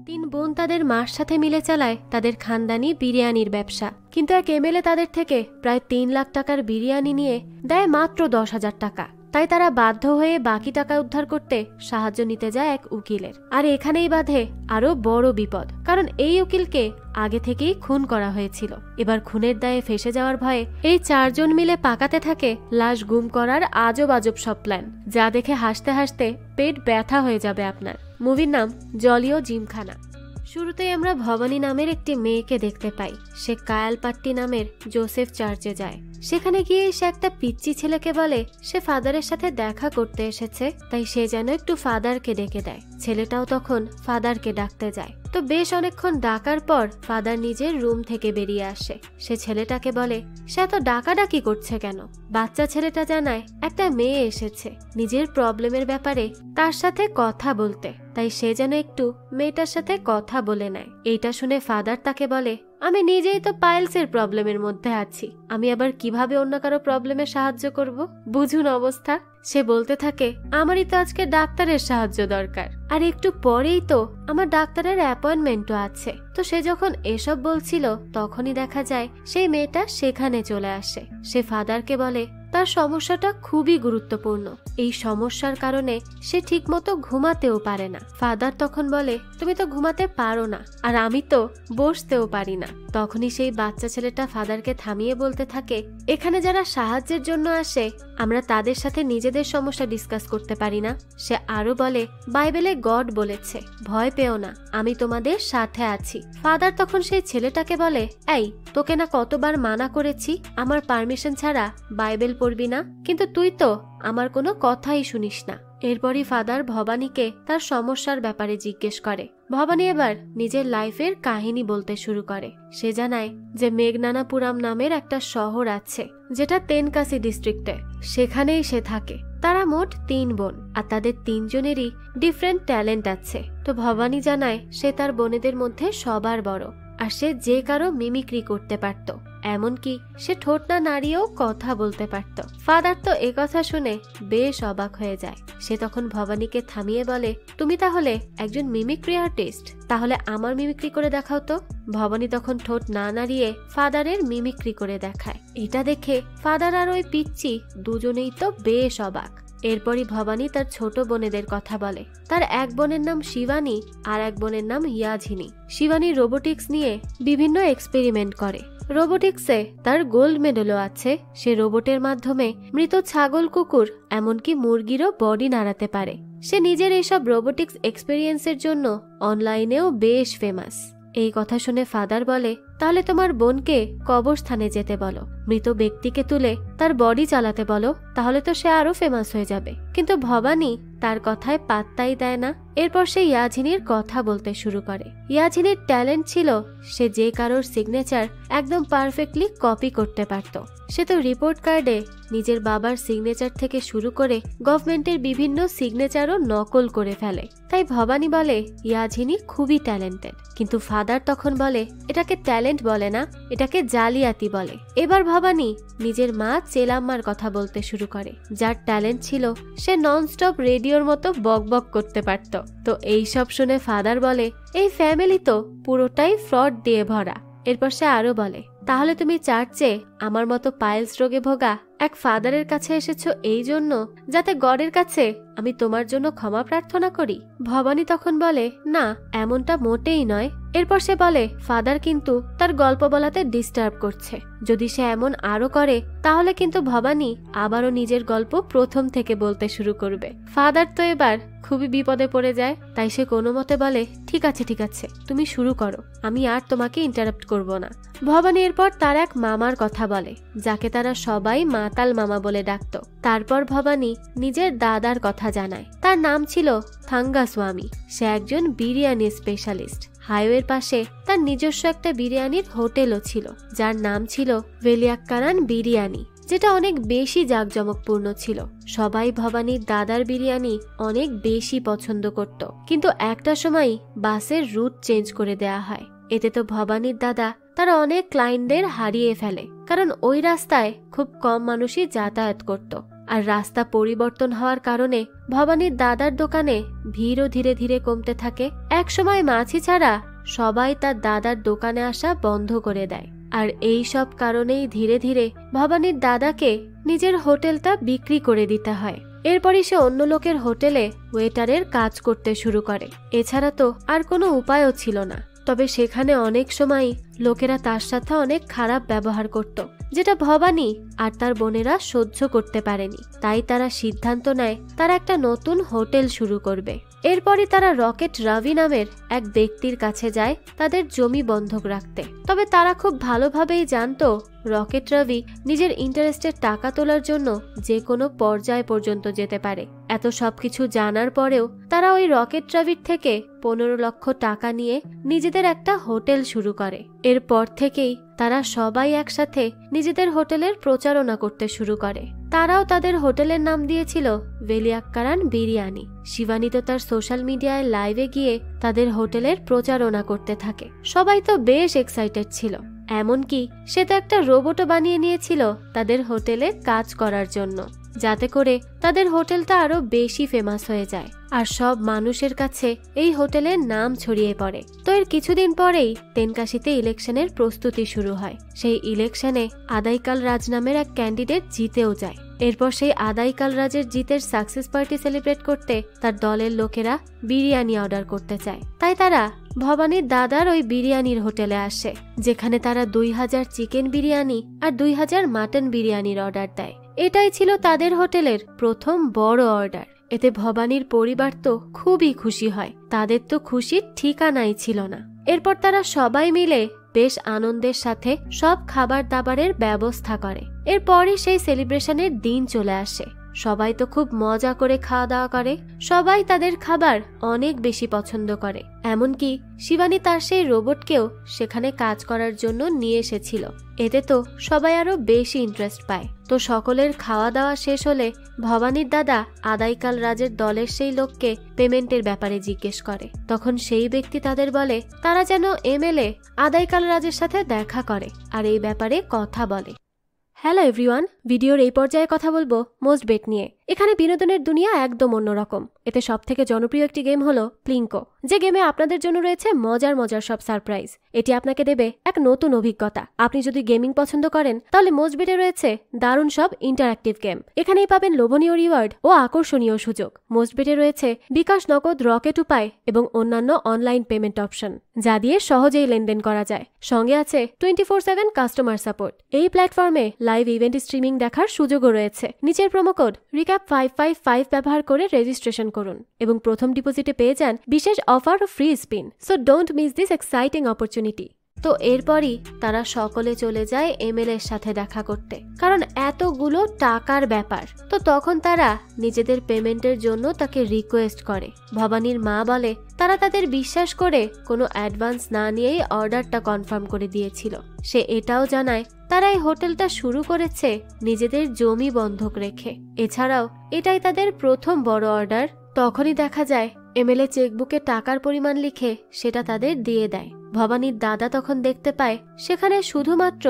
তিন বোন তাদের মার সাথে মিলে চালায় তাদের খানদানি বিরিয়ানির ব্যবসা, কিন্তু এক এমএলএ তাদের থেকে প্রায় ৩ লাখ টাকার বিরিয়ানি নিয়ে দেয় মাত্র ১০,০০০ টাকা। তাই তারা বাধ্য হয়ে বাকি টাকা উদ্ধার করতে সাহায্য নিতে যায় এক উকিলের। আর এখানেই বাধে আরো বড় বিপদ, কারণ এই উকিলকে আগে থেকেই খুন করা হয়েছিল। এবার খুনের দায়ে ফেসে যাওয়ার ভয়ে এই ৪ জন মিলে পাকাতে থাকে লাশ গুম করার আজব আজব সব প্ল্যান, যা দেখে হাসতে হাসতে পেট ব্যথা হয়ে যাবে আপনার। মুভির নাম জলিও জিমখানা। শুরুতেই আমরা ভবানী নামের একটি মেয়েকে দেখতে পাই। সে কায়ালপাট্টি নামের জোসেফ চার্চে যায়। সেখানে গিয়ে সে একটা পিচ্চি ছেলেকে বলে সে ফাদারের সাথে দেখা করতে এসেছে, তাই সে যেন একটু ফাদারকে ডেকে দেয়। ছেলেটাও তখন ফাদারকে ডাকতে যায়। তো বেশ অনেকক্ষণ ডাকার পর ফাদার নিজের রুম থেকে বেরিয়ে আসে। সে ছেলেটাকে বলে সে এত ডাকাডাকি করছে কেন। বাচ্চা ছেলেটা জানায় একটা মেয়ে এসেছে নিজের প্রবলেমের ব্যাপারে তার সাথে কথা বলতে, তাই সে যেন একটু মেয়েটার সাথে কথা বলে নেয়। এইটা শুনে ফাদার তাকে বলে আমি নিজেই তো পাইলসের প্রবলেমের মধ্যে আছি, আমি আবার কিভাবে অন্য কারো প্রবলেমে সাহায্য করব, বুঝুন অবস্থা। সে বলতে থাকে আমারই তো আজকে ডাক্তারের সাহায্য দরকার, আর একটু পরেই তো আমার ডাক্তারের অ্যাপয়েন্টমেন্টও আছে। তো সে যখন এসব বলছিল তখনই দেখা যায় সেই মেয়েটা সেখানে চলে আসে। সে ফাদারকে বলে তার সমস্যাটা খুবই গুরুত্বপূর্ণ, এই সমস্যার কারণে সে ঠিকমতো ঘুমাতেও পারে না। ফাদার তখন বলে তুমি তো ঘুমাতে পারো না, আর আমি তো বসতেও পারি না। তখনই সেই বাচ্চা ছেলেটা ফাদারকে থামিয়ে বলতে থাকে এখানে যারা সাহায্যের জন্য আসে আমরা তাদের সাথে নিজেদের সমস্যা ডিসকাস করতে পারি না। সে আরো বলে বাইবেলে গড বলেছে ভয় পেও না, আমি তোমাদের সাথে আছি। ফাদার তখন সেই ছেলেটাকে বলে এই তোকে না কতবার মানা করেছি আমার পারমিশন ছাড়া বাইবেল পড়বি না, কিন্তু তুই তো আমার কোনো কথাই শুনিস না। এরপরই ফাদার ভবানীকে তার সমস্যার ব্যাপারে জিজ্ঞেস করে। ভবানী এবার নিজের লাইফের কাহিনী বলতে শুরু করে। সে জানায় যে মেঘনানাপুরাম নামের একটা শহর আছে যেটা তেনকাসি ডিস্ট্রিক্টে, সেখানেই সে থাকে। তারা মোট ৩ বোন, আর তাদের ৩ জনেরই ডিফারেন্ট ট্যালেন্ট আছে। তো ভবানী জানায় সে তার বোনেদের মধ্যে সবার বড়, আর সে যে কারো মিমিক্রি করতে পারত, এমনকি সে ঠোঁট না নাড়িয়েও কথা বলতে পারত। ফাদার তো একথা শুনে বেশ অবাক হয়ে যায়। সে তখন ভবানীকে থামিয়ে বলে তুমি তাহলে একজন মিমিক্রি আর্টিস্ট, তাহলে আমার মিমিক্রি করে দেখাও তো। ভবানী তখন ঠোঁট না নাড়িয়ে ফাদারের মিমিক্রি করে দেখায়। এটা দেখে ফাদার আর ওই পিচ্চি দুজনেই তো বেশ অবাক। এরপরই ভবানী তার ছোট বোনেদের কথা বলে। তার এক বোনের নাম শিবানী আর এক বোনের নাম ইয়াঝিনী। শিবানী রোবোটিক্স নিয়ে বিভিন্ন এক্সপেরিমেন্ট করে। রোবোটিক্সে তার গোল্ড মেডেলও আছে। সে রোবটের মাধ্যমে মৃত ছাগল, কুকুর, এমনকি মুরগিরও বডি নাড়াতে পারে। সে নিজের এইসব রোবোটিক্স এক্সপেরিয়েন্সের জন্য অনলাইনেও বেশ ফেমাস। এই কথা শুনে ফাদার বলে তাহলে তোমার বোনকে কবরস্থানে যেতে বলো, মৃত ব্যক্তিকে তুলে তার বডি চালাতে বলো, তাহলে তো সে আরো ফেমাস হয়ে যাবে। কিন্তু ভবানী তার কথায় পাত্তাই দেয় না। এরপর সে ইয়াঝিনীর কথা বলতে শুরু করে। ইয়াঝিনীর ট্যালেন্ট ছিল সে যে কারোর সিগনেচার একদম পারফেক্টলি কপি করতে পারত। সে তো রিপোর্ট কার্ডে নিজের বাবার সিগনেচার থেকে শুরু করে গভর্নমেন্টের বিভিন্ন সিগনেচারও নকল করে ফেলে। তাই ভবানী বলে ইয়াঝিনী খুবই ট্যালেন্টেড, কিন্তু ফাদার তখন বলে এটাকে ট্যালেন্ট বলে না, এটাকে জালিয়াতি বলে। এবার ভবানী নিজের মা চেলাম্মার কথা বলতে শুরু করে, যার ট্যালেন্ট ছিল সে ননস্টপ রেডিওর মতো বকবক করতে পারত। তো এইসব শুনে ফাদার বলে এই ফ্যামিলি তো পুরোটাই ফ্রড দিয়ে ভরা। এরপর সে আরো বলে তাহলে তুমি চার্চে আমার মতো পাইলস রোগে ভোগা এক ফাদারের কাছে এসেছো এই জন্য যাতে গডের কাছে আমি তোমার জন্য ক্ষমা প্রার্থনা করি। ভবানী তখন বলে না, এমনটা মোটেই নয়। এরপর সে বলে ফাদার কিন্তু তার গল্প বলাতে ডিস্টার্ব করছে, যদি সে এমন আরো করে তাহলে কিন্তু ভবানী আবারও নিজের গল্প প্রথম থেকে বলতে শুরু করবে। ফাদার তো এবার খুবই বিপদে পড়ে যায়। তাই সে কোনো মতে বলে ঠিক আছে তুমি শুরু করো, আমি আর তোমাকে ইন্টারাপ্ট করব না। ভবানী এরপর তার এক মামার কথা বলে, যাকে তারা সবাই মাতাল মামা বলে ডাকত। তারপর ভবানী নিজের দাদার কথা জানায়। তার নাম ছিল থাঙ্গাস্বামী। সে একজন বিরিয়ানি স্পেশালিস্ট। হাইওয়ের পাশে তার নিজস্ব একটা বিরিয়ানির হোটেলও ছিল, যার নাম ছিল ভেলিয়াক্কারান বিরিয়ানি, যেটা অনেক বেশি জাঁকজমকপূর্ণ ছিল। সবাই ভবানীর দাদার বিরিয়ানি অনেক বেশি পছন্দ করত, কিন্তু একটা সময় বাসের রুট চেঞ্জ করে দেয়া হয়। এতে তো ভবানীর দাদা তার অনেক ক্লায়েন্টদের হারিয়ে ফেলে, কারণ ওই রাস্তায় খুব কম মানুষই যাতায়াত করত। আর রাস্তা পরিবর্তন হওয়ার কারণে ভবানীর দাদার দোকানে ভিড়ও ধীরে ধীরে কমতে থাকে। একসময় মাছি ছাড়া সবাই তার দাদার দোকানে আসা বন্ধ করে দেয়। আর এই সব কারণেই ধীরে ধীরে ভবানীর দাদাকে নিজের হোটেলটা বিক্রি করে দিতে হয়। এরপরই সে অন্য লোকের হোটেলে ওয়েটারের কাজ করতে শুরু করে। এছাড়া তো আর কোনো উপায়ও ছিল না। তবে সেখানে অনেক সময় লোকেরা তার সাথে অনেক খারাপ ব্যবহার করত, যেটা ভবানী আর তার বোনেরা সহ্য করতে পারেনি। তাই তারা সিদ্ধান্ত নেয় তারা একটা নতুন হোটেল শুরু করবে। এরপরই তারা রকেট রবি নামের এক ব্যক্তির কাছে যায় তাদের জমি বন্ধক রাখতে। তবে তারা খুব ভালোভাবেই জানতো রকেট রবি নিজের ইন্টারেস্টের টাকা তোলার জন্য যে কোনো পর্যায় পর্যন্ত যেতে পারে। এত সবকিছু জানার পরেও তারা ওই রকেট রবির থেকে 15 লক্ষ টাকা নিয়ে নিজেদের একটা হোটেল শুরু করে। এরপর থেকেই তারা সবাই একসাথে নিজেদের হোটেলের প্রচারণা করতে শুরু করে। তারাও তাদের হোটেলের নাম দিয়েছিল ভেলিয়াক্কারান বিরিয়ানি। শিবানী তো তার সোশ্যাল মিডিয়ায় লাইভে গিয়ে তাদের হোটেলের প্রচারণা করতে থাকে। সবাই তো বেশ এক্সাইটেড ছিল। এমনকি সে তো একটা রোবটও বানিয়ে নিয়েছিল তাদের হোটেলে কাজ করার জন্য, যাতে করে তাদের হোটেলটা আরো বেশি ফেমাস হয়ে যায় আর সব মানুষের কাছে এই হোটেলের নাম ছড়িয়ে পড়ে। তো এর কিছুদিন পরেই তেনকাশিতে ইলেকশনের প্রস্তুতি শুরু হয়। সেই ইলেকশনে আদাইকাল রাজ নামের এক ক্যান্ডিডেট জিতেও যায়। এরপর সেই আদাইকাল রাজের জিতের সাকসেস পার্টি সেলিব্রেট করতে তার দলের লোকেরা বিরিয়ানি অর্ডার করতে চায়। তাই তারা ভবানীর দাদার ওই বিরিয়ানির হোটেলে আসে, যেখানে তারা 2000 চিকেন বিরিয়ানি আর 2000 মাটন বিরিয়ানির অর্ডার দেয়। এটাই ছিল তাদের হোটেলের প্রথম বড় অর্ডার। এতে ভবানীর পরিবার তো খুবই খুশি হয়। তাদের তো খুশির ঠিকানাই ছিল না। এরপর তারা সবাই মিলে বেশ আনন্দের সাথে সব খাবার দাবারের ব্যবস্থা করে। এরপরে সেই সেলিব্রেশনের দিন চলে আসে। সবাই তো খুব মজা করে খাওয়া দাওয়া করে। সবাই তাদের খাবার অনেক বেশি পছন্দ করে। এমনকি শিবানী তার সেই রোবটকেও সেখানে কাজ করার জন্য নিয়ে এসেছিল। এতে তো সবাই আরো বেশি ইন্টারেস্ট পায়। তো সকলের খাওয়া দাওয়া শেষ হলে ভবানীর দাদা আদাইকাল রাজের দলের সেই লোককে পেমেন্টের ব্যাপারে জিজ্ঞেস করে। তখন সেই ব্যক্তি তাদের বলে তারা যেন এমএলএ আদাইকাল রাজের সাথে দেখা করে আর এই ব্যাপারে কথা বলে। হ্যালো এভরিওয়ান, ভিডিওর এই পর্যায়ে কথা বলবো মোস্ট বেট নিয়ে। এখানে বিনোদনের দুনিয়া একদম অন্যরকম। এতে সবথেকে জনপ্রিয় একটি গেম হলো প্লিঙ্কো, যে গেমে আপনাদের জন্য রয়েছে মজার মজার সব সারপ্রাইজ। এটি আপনাকে দেবে এক নতুন অভিজ্ঞতা। আপনি যদি গেমিং পছন্দ করেন তাহলে মোস্ট বেটে রয়েছে দারুণ সব ইন্টারঅ্যাক্টিভ গেম। এখানেই পাবেন লোভনীয় রিওয়ার্ড ও আকর্ষণীয় সুযোগ। মোস্ট বেটে রয়েছে বিকাশ, নগদ, রকেট উপায় এবং অন্যান্য অনলাইন পেমেন্ট অপশন, যা দিয়ে সহজেই লেনদেন করা যায়। সঙ্গে আছে 24/7 কাস্টমার সাপোর্ট। এই প্ল্যাটফর্মে লাইভ ইভেন্ট স্ট্রিমিং দেখার সুযোগও রয়েছে। নিচের প্রোমো কোড RECAP555 ব্যবহার করে রেজিস্ট্রেশন করুন এবং প্রথম ডিপোজিটে পেয়ে যান বিশেষ অফার ও free spin. So don't miss this exciting opportunity. তো এরপরই তারা সকলে চলে যায় এমএলএর সাথে দেখা করতে, কারণ এতগুলো টাকার ব্যাপার। তো তখন তারা নিজেদের পেমেন্টের জন্য তাকে রিকোয়েস্ট করে। ভবানীর মা বলে তারা তাদের বিশ্বাস করে কোনো অ্যাডভান্স না নিয়েই অর্ডারটা কনফার্ম করে দিয়েছিল। সে এটাও জানায় তারা এই হোটেলটা শুরু করেছে নিজেদের জমি বন্ধক রেখে। এছাড়াও এটাই তাদের প্রথম বড় অর্ডার। তখনই দেখা যায় এমএলএ চেকবুকে টাকার পরিমাণ লিখে সেটা তাদের দিয়ে দেয়। ভবানীর দাদা তখন দেখতে পায় সেখানে শুধুমাত্র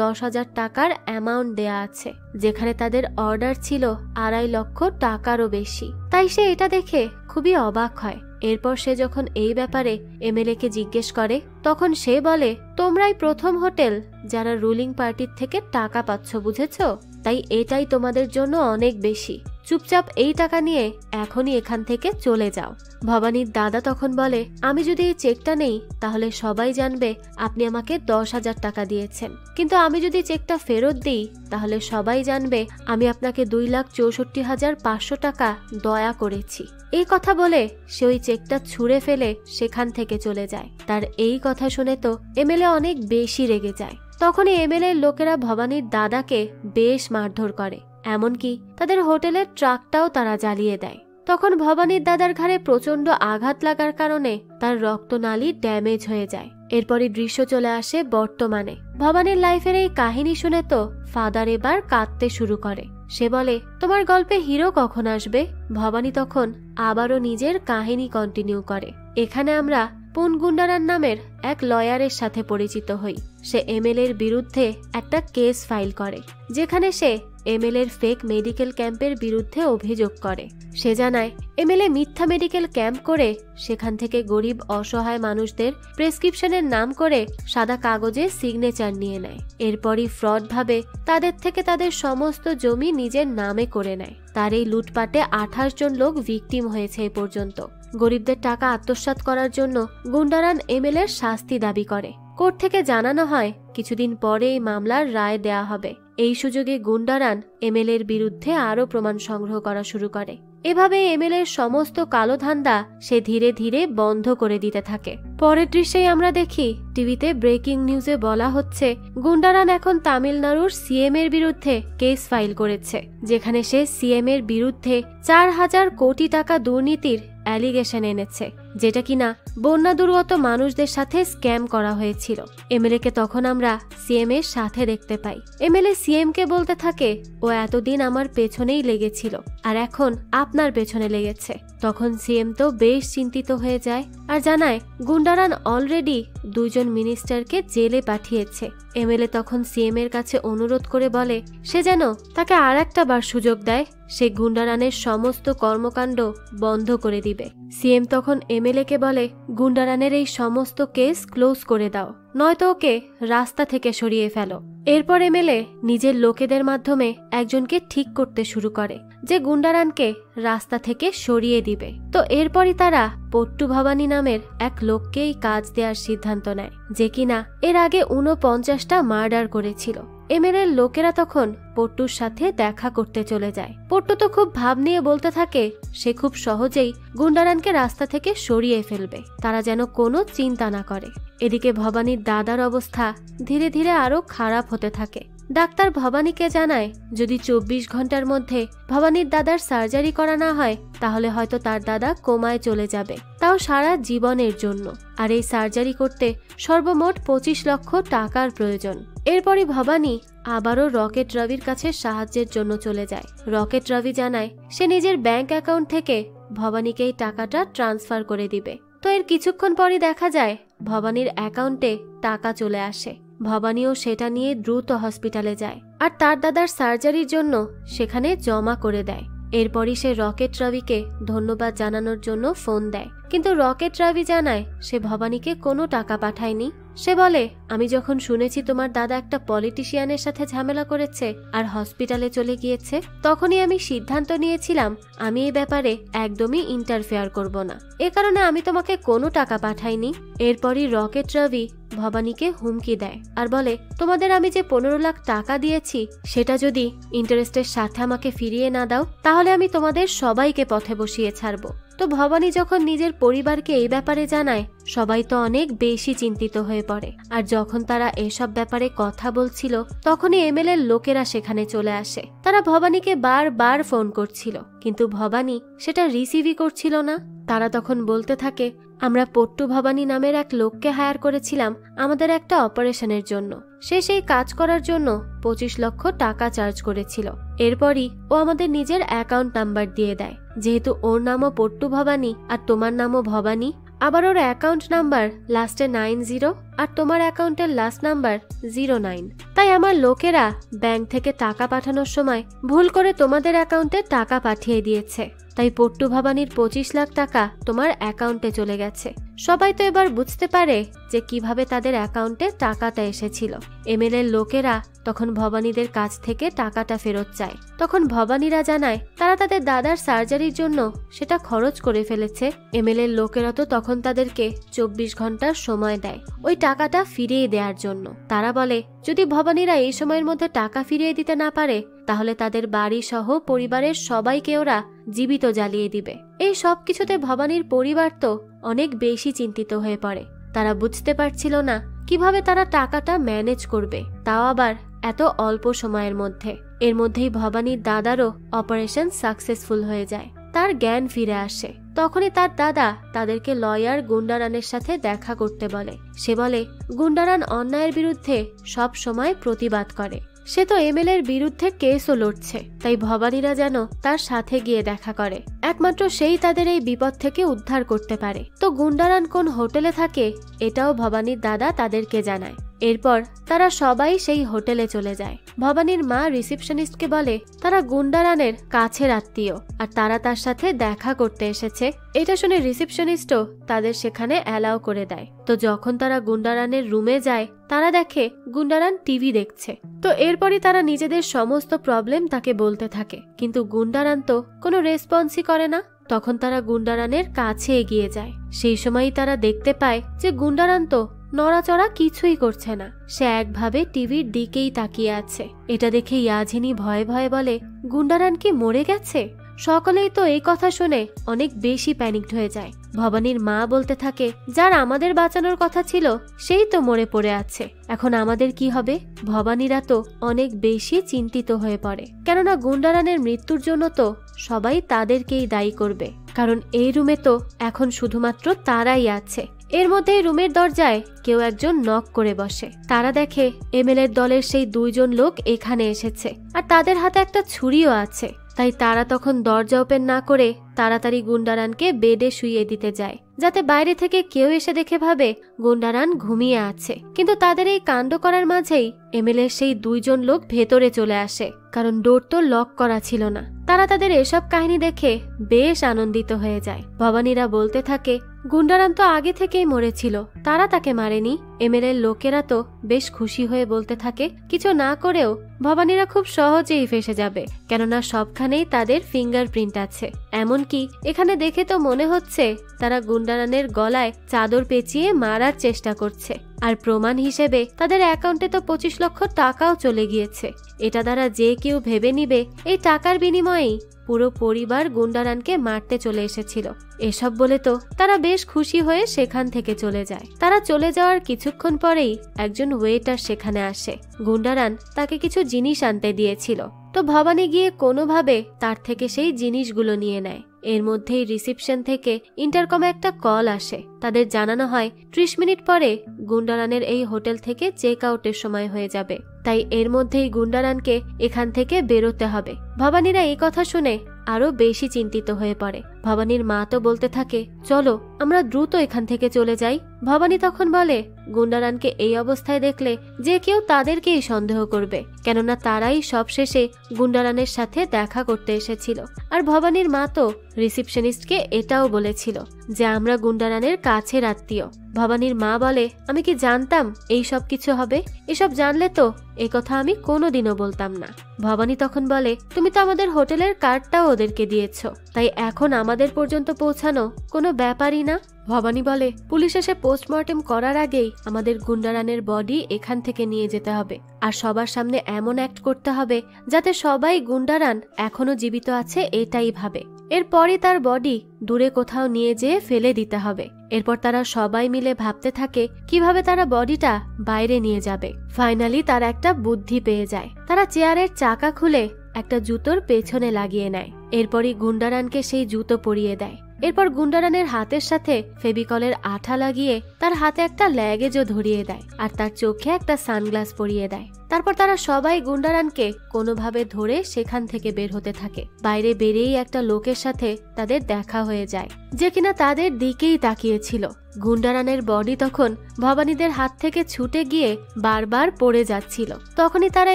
10,000 টাকার অ্যামাউন্ট দেয়া আছে, যেখানে তাদের অর্ডার ছিল 2.5 লক্ষ টাকারও বেশি। তাই সে এটা দেখে খুবই অবাক হয়। এরপর সে যখন এই ব্যাপারে এমএলএ কে জিজ্ঞেস করে, তখন সে বলে তোমরাই প্রথম হোটেল যারা রুলিং পার্টির থেকে টাকা পাচ্ছ, বুঝেছো? তাই এটাই তোমাদের জন্য অনেক বেশি। চুপচাপ এই টাকা নিয়ে এখনই এখান থেকে চলে যাও। ভবানীর দাদা তখন বলে আমি যদি এই চেকটা নেই তাহলে সবাই জানবে আপনি আমাকে 10,000 টাকা দিয়েছেন, কিন্তু আমি যদি চেকটা ফেরত দিই তাহলে সবাই জানবে আমি আপনাকে 2,64,500 টাকা দয়া করেছি। এই কথা বলে সে ওই চেকটা ছুঁড়ে ফেলে সেখান থেকে চলে যায়। তার এই কথা শুনে তো এমএলএ অনেক বেশি রেগে যায়। তখনই এমএলএর লোকেরা ভবানীর দাদাকে বেশ মারধর করে, এমনকি তাদের হোটেলের ট্রাকটাও তারা জ্বালিয়ে দেয়। তখন ভবানীর দাদার ঘাড়ে প্রচন্ড আঘাত লাগার কারণে তার রক্তনালী ড্যামেজ হয়ে যায়। এরপরই দৃশ্য চলে আসে বর্তমানে। ভবানীর লাইফের এই কাহিনী শুনে তো ফাদার এবার কাঁদতে শুরু করে। সে বলে তোমার গল্পে হিরো কখন আসবে? ভবানী তখন আবারও নিজের কাহিনী কন্টিনিউ করে। এখানে আমরা পুনগুন্ডারান নামের এক লয়ারের সাথে পরিচিত হই। সে এমএলএর বিরুদ্ধে একটা কেস ফাইল করে, যেখানে সে এমএলএর ফেক মেডিকেল ক্যাম্পের বিরুদ্ধে অভিযোগ করে। সে জানায় এমএলএ মিথ্যা মেডিকেল ক্যাম্প করে সেখান থেকে গরিব অসহায় মানুষদের প্রেসক্রিপশনের নাম করে সাদা কাগজে সিগনেচার নিয়ে নেয়। এরপরই ফ্রড ভাবে তাদের থেকে তাদের সমস্ত জমি নিজের নামে করে নেয়। তার এই লুটপাটে 28 জন লোক ভিকটিম হয়েছে এ পর্যন্ত। গরিবদের টাকা আত্মসাৎ করার জন্য গুন্ডারান এমএলএর শাস্তি দাবি করে। কোর্ট থেকে জানানো হয় কিছুদিন পরে এই মামলার রায় দেয়া হবে। এই সুযোগে গুন্ডারান এমএলএর বিরুদ্ধে আরও প্রমাণ সংগ্রহ করা শুরু করে। এভাবে এমএলএর সমস্ত কালো ধান্দা সে ধীরে ধীরে বন্ধ করে দিতে থাকে। পরের দৃশ্যেই আমরা দেখি টিভিতে ব্রেকিং নিউজে বলা হচ্ছে গুন্ডারান এখন তামিলনাড়ুর সিএম এর বিরুদ্ধে কেস ফাইল করেছে, যেখানে সে সিএম এর বিরুদ্ধে 4000 কোটি টাকা দুর্নীতির অ্যালিগেশন এনেছে, যেটা কিনা বন্যা দুর্গত মানুষদের সাথে স্ক্যাম করা হয়েছিল। এমএলএ কে তখন আমরা সিএম এর সাথে দেখতে পাই। এমএলএ সিএম কে বলতে থাকে ও এতদিন আমার পেছনেই লেগেছিল আর এখন আপনার পেছনে লেগেছে। তখন সিএম তো বেশ চিন্তিত হয়ে যায় আর জানায় গুন্ডারান অলরেডি 2 জন মিনিস্টারকে জেলে পাঠিয়েছে। এমএলএ তখন সিএম এর কাছে অনুরোধ করে বলে সে যেন তাকে আর একটা বার সুযোগ দেয়, সে গুন্ডারানের সমস্ত কর্মকাণ্ড বন্ধ করে দিবে। সিএম তখন এমএলএ কে বলে গুন্ডারানের এই সমস্ত কেস ক্লোজ করে দাও, নয়তো ওকে রাস্তা থেকে সরিয়ে ফেলো। এরপর এমএলএ নিজের লোকেদের মাধ্যমে একজনকে ঠিক করতে শুরু করে যে গুন্ডারানকে রাস্তা থেকে সরিয়ে দিবে। তো এরপরই তারা পট্টু ভবানী নামের এক লোককেই কাজ দেওয়ার সিদ্ধান্ত নেয়, যে কিনা এর আগে 49টা মার্ডার করেছিল। এমএলএর লোকেরা তখন পট্টুর সাথে দেখা করতে চলে যায়। পট্টু তো খুব ভাব নিয়ে বলতে থাকে সে খুব সহজেই গুন্ডারানকে রাস্তা থেকে সরিয়ে ফেলবে, তারা যেন কোনো চিন্তা না করে। এদিকে ভবানীর দাদার অবস্থা ধীরে ধীরে আরো খারাপ হতে থাকে। ডাক্তার ভবানীকে জানায় যদি 24 ঘন্টার মধ্যে ভবানীর দাদার সার্জারি করা না হয় তাহলে হয়তো তার দাদা কোমায় চলে যাবে, তাও সারা জীবনের জন্য। আর এই সার্জারি করতে সর্বমোট 25 লক্ষ টাকার প্রয়োজন। এরপরই ভবানী আবারও রকেট রবির কাছে সাহায্যের জন্য চলে যায়। রকেট রবি জানায় সে নিজের ব্যাংক অ্যাকাউন্ট থেকে ভবানীকে এই টাকাটা ট্রান্সফার করে দিবে। তো এর কিছুক্ষণ পরই দেখা যায় ভবানীর অ্যাকাউন্টে টাকা চলে আসে। ভবানীও সেটা নিয়ে দ্রুত হসপিটালে যায় আর তার দাদার সার্জারির জন্য সেখানে জমা করে দেয়। এরপরই সে রকেট রবিকে ধন্যবাদ জানানোর জন্য ফোন দেয়, কিন্তু রকেট রবি জানায় সে ভবানীকে কোনো টাকা পাঠায়নি। সে বলে আমি যখন শুনেছি তোমার দাদা একটা পলিটিশিয়ানের সাথে ঝামেলা করেছে আর হসপিটালে চলে গিয়েছে, তখনই আমি সিদ্ধান্ত নিয়েছিলাম আমি এই ব্যাপারে একদমই ইন্টারফেয়ার করব না, এ কারণে আমি তোমাকে কোনো টাকা পাঠাইনি। এরপরই রকেট রবি ভবানীকে হুমকি দেয় আর বলে তোমাদের আমি যে 15 লাখ টাকা দিয়েছি সেটা যদি ইন্টারেস্টের সাথে আমাকে ফিরিয়ে না দাও তাহলে আমি তোমাদের সবাইকে পথে বসিয়ে ছাড়বো। তো ভবানী যখন নিজের পরিবারকে এই ব্যাপারে জানায় সবাই তো অনেক বেশি চিন্তিত হয়ে পড়ে। আর যখন তারা এসব ব্যাপারে কথা বলছিল তখনই এমএলএর লোকেরা সেখানে চলে আসে। তারা ভবানীকে বারবার ফোন করছিল কিন্তু ভবানী সেটা রিসিভই করছিল না। তারা তখন বলতে থাকে আমরা পট্টু ভবানী নামের এক লোককে হায়ার করেছিলাম আমাদের একটা অপারেশনের জন্য, সে সেই কাজ করার জন্য 25 লক্ষ টাকা চার্জ করেছিল। এরপরই ও আমাদের নিজের অ্যাকাউন্ট নাম্বার দিয়ে দেয়, যেহেতু ওর নামও পট্টু ভবানী আর তোমার নামও ভবানী, আবার ওর অ্যাকাউন্ট নাম্বার লাস্টে 90 আর তোমার অ্যাকাউন্টের লাস্ট নাম্বার 09। তাই আমার লোকেরা ব্যাংক থেকে টাকা পাঠানোর সময় ভুল করে তোমাদের অ্যাকাউন্টে টাকা পাঠিয়ে দিয়েছে, তাই পট্টু ভবানীর 25 লাখ টাকা তোমার অ্যাকাউন্টে চলে গেছে। সবাই তো এবার বুঝতে পারে যে কিভাবে তাদের অ্যাকাউন্টে টাকাটা এসেছিল। এমএলএর লোকেরা তখন ভবানীদের কাছ থেকে টাকাটা ফেরত চায়। তখন ভবানীরা জানায় তারা তাদের দাদার সার্জারির জন্য সেটা খরচ করে ফেলেছে। এমএলএর লোকেরা তো তখন তাদেরকে 24 ঘন্টার সময় দেয় ওই টাকাটা ফিরিয়ে দেওয়ার জন্য। তারা বলে যদি ভবানীরা এই সময়ের মধ্যে টাকা ফিরিয়ে দিতে না পারে তাহলে তাদের বাড়ি সহ পরিবারের সবাইকে ওরা জীবিত জ্বালিয়ে দিবে। এই সব কিছুতে ভবানীর পরিবার তো অনেক বেশি চিন্তিত হয়ে পড়ে। তারা বুঝতে পারছিল না কিভাবে তারা টাকাটা ম্যানেজ করবে, তাও আবার এত অল্প সময়ের মধ্যে। এর মধ্যেই ভবানীর দাদারও অপারেশন সাকসেসফুল হয়ে যায়, তার জ্ঞান ফিরে আসে। তখনই তার দাদা তাদেরকে লয়ার গুন্ডারানের সাথে দেখা করতে বলে। সে বলে গুন্ডারান অন্যায়ের বিরুদ্ধে সব সময় প্রতিবাদ করে, সে তো এমএলএর বিরুদ্ধে কেসও লড়ছে, তাই ভবানীরা যেন তার সাথে গিয়ে দেখা করে, একমাত্র সেই তাদের এই বিপদ থেকে উদ্ধার করতে পারে। তো গুন্ডারান কোন হোটেলে থাকে এটাও ভবানীর দাদা তাদেরকে জানায়। এরপর তারা সবাই সেই হোটেলে চলে যায়। ভবানীর মা রিসেপশনিস্টকে বলে তারা গুন্ডারানের কাছের আত্মীয় আর তারা তার সাথে দেখা করতে এসেছে। এটা শুনে রিসেপশনিস্টও তাদের সেখানে অ্যালাউ করে দেয়। তো যখন তারা গুন্ডারানের রুমে যায় তারা দেখে গুন্ডারান টিভি দেখছে। তো এরপরই তারা নিজেদের সমস্ত প্রবলেম তাকে বলতে থাকে, কিন্তু গুন্ডারান তো কোনো রেসপন্সই করে না। তখন তারা গুন্ডারানের কাছে এগিয়ে যায়। সেই সময়ই তারা দেখতে পায় যে গুন্ডারান তো নড়াচড়া কিছুই করছে না, সে একভাবে টিভির দিকেই তাকিয়ে আছে। এটা দেখে ইয়াজিনি ভয়ে ভয়ে বলে, গুন্ডারান কি মরে গেছে? সকলেই তো এই কথা শুনে অনেক বেশি প্যানিকড হয়ে যায়। ভবানীর মা বলতে থাকে, যার আমাদের বাঁচানোর কথা ছিল সেই তো মরে পড়ে আছে, এখন আমাদের কি হবে? ভবানীরা তো অনেক বেশি চিন্তিত হয়ে পড়ে, কেননা গুন্ডারানের মৃত্যুর জন্য তো সবাই তাদেরকেই দায়ী করবে, কারণ এই রুমে তো এখন শুধুমাত্র তারাই আছে। এর মধ্যে রুমের দরজায় কেউ একজন নক করে বসে। তারা দেখে এমএলএর দলের সেই 2 জন লোক এখানে এসেছে আর তাদের হাতে একটা ছুরিও আছে। তাই তারা তখন দরজা ওপেন না করে তাড়াতাড়ি গুন্ডারানকে বেডে শুইয়ে দিতে যায়, যাতে বাইরে থেকে কেউ এসে দেখে ভাবে গুন্ডারান ঘুমিয়ে আছে। কিন্তু তাদের এই কাণ্ড করার মাঝেই এমএলএর সেই 2 জন লোক ভেতরে চলে আসে, কারণ ডোর তো লক করা ছিল না। তারা তাদের এসব কাহিনী দেখে বেশ আনন্দিত হয়ে যায়। ভবানীরা বলতে থাকে, গুন্ডারান তো আগে থেকেই মরেছিল, তারা তাকে মারেনি। এমএলএর লোকেরা তো বেশ খুশি হয়ে বলতে থাকে, কিছু না করেও ভবানীরা খুব সহজেই ফেসে যাবে, কেননা সবখানেই তাদের ফিঙ্গারপ্রিন্ট আছে। এমনকি এখানে দেখে তো মনে হচ্ছে তারা গুন্ডারানের গলায় চাদর পেঁচিয়ে মারার চেষ্টা করছে। আর প্রমাণ হিসেবে তাদের অ্যাকাউন্টে তো 25 লক্ষ টাকাও চলে গিয়েছে। এটা দ্বারা যে কেউ ভেবে নিবে এই টাকার বিনিময়েই পুরো পরিবার গুন্ডারানকে মারতে চলে এসেছিল। এসব বলে তো তারা বেশ খুশি হয়ে সেখান থেকে চলে যায়। তারা চলে যাওয়ার কিছুক্ষণ পরেই একজন ওয়েটার সেখানে আসে। গুন্ডারান তাকে কিছু জিনিস আনতে দিয়েছিল, তো ভবানী গিয়ে কোনোভাবে তার থেকে সেই জিনিসগুলো নিয়ে নেয়। এর মধ্যেই রিসেপশন থেকে ইন্টারকমে একটা কল আসে। তাদের জানানো হয় 30 মিনিট পরে গুন্ডারানের এই হোটেল থেকে চেক আউটের সময় হয়ে যাবে, তাই এর মধ্যেই গুন্ডারানকে এখান থেকে বেরোতে হবে। ভবানীরা এই কথা শুনে আরো বেশি চিন্তিত হয়ে পড়ে। ভবানীর মা তো বলতে থাকে, চলো আমরা দ্রুত এখান থেকে চলে যাই। ভবানী তখন বলে, গুন্ডারানকে এই অবস্থায় দেখলে যে কেউ তাদেরকেই সন্দেহ করবে, কেননা তারাই সবশেষে গুন্ডারানের সাথে দেখা করতে এসেছিল। আর ভবানীর মা তো রিসেপশনিস্টকে এটাও বলেছিল যে আমরা গুন্ডারানের কাছের আত্মীয়। ভবানীর মা বলে, আমি কি জানতাম এই সব কিছু হবে? এসব জানলে তো এই কথা আমি কোনোদিনও বলতাম না। ভবানী তখন বলে, তুমি তো আমাদের হোটেলের কার্ডটাও ওদেরকে দিয়েছো, তাই এখন আমাদের পর্যন্ত পৌঁছানো কোনো ব্যাপারই না। ভবানী বলে, পুলিশ এসে পোস্টমর্টেম করার আগেই আমাদের গুন্ডারানের বডি এখান থেকে নিয়ে যেতে হবে, আর সবার সামনে এমন অ্যাক্ট করতে হবে যাতে সবাই গুন্ডারান এখনো জীবিত আছে এটাই ভাবে। এরপরই তার বডি দূরে কোথাও নিয়ে যেয়ে ফেলে দিতে হবে। এরপর তারা সবাই মিলে ভাবতে থাকে কিভাবে তারা বডিটা বাইরে নিয়ে যাবে। ফাইনালি তারা একটা বুদ্ধি পেয়ে যায়। তারা চেয়ারের চাকা খুলে একটা জুতোর পেছনে লাগিয়ে নেয়। এরপরই গুন্ডারানকে সেই জুতো পরিয়ে দেয়। এরপর গুন্ডারানের হাতের সাথে ফেভিকলের আঠা লাগিয়ে তার হাতে একটা ল্যাগেজও ধরিয়ে দেয় আর তার চোখে একটা সানগ্লাস পরিয়ে দেয়। তারপর তারা সবাই গুন্ডারানকে কোনোভাবে ধরে সেখান থেকে বের হতে থাকে। বাইরে বেরিয়েই একটা লোকের সাথে তাদের দেখা হয়ে যায়, যে কিনা তাদের দিকেই তাকিয়েছিল। গুন্ডারানের বডি তখন ভবানীদের হাত থেকে ছুটে গিয়ে বারবার পড়ে যাচ্ছিল। তখনই তারা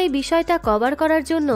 এই বিষয়টা কভার করার জন্য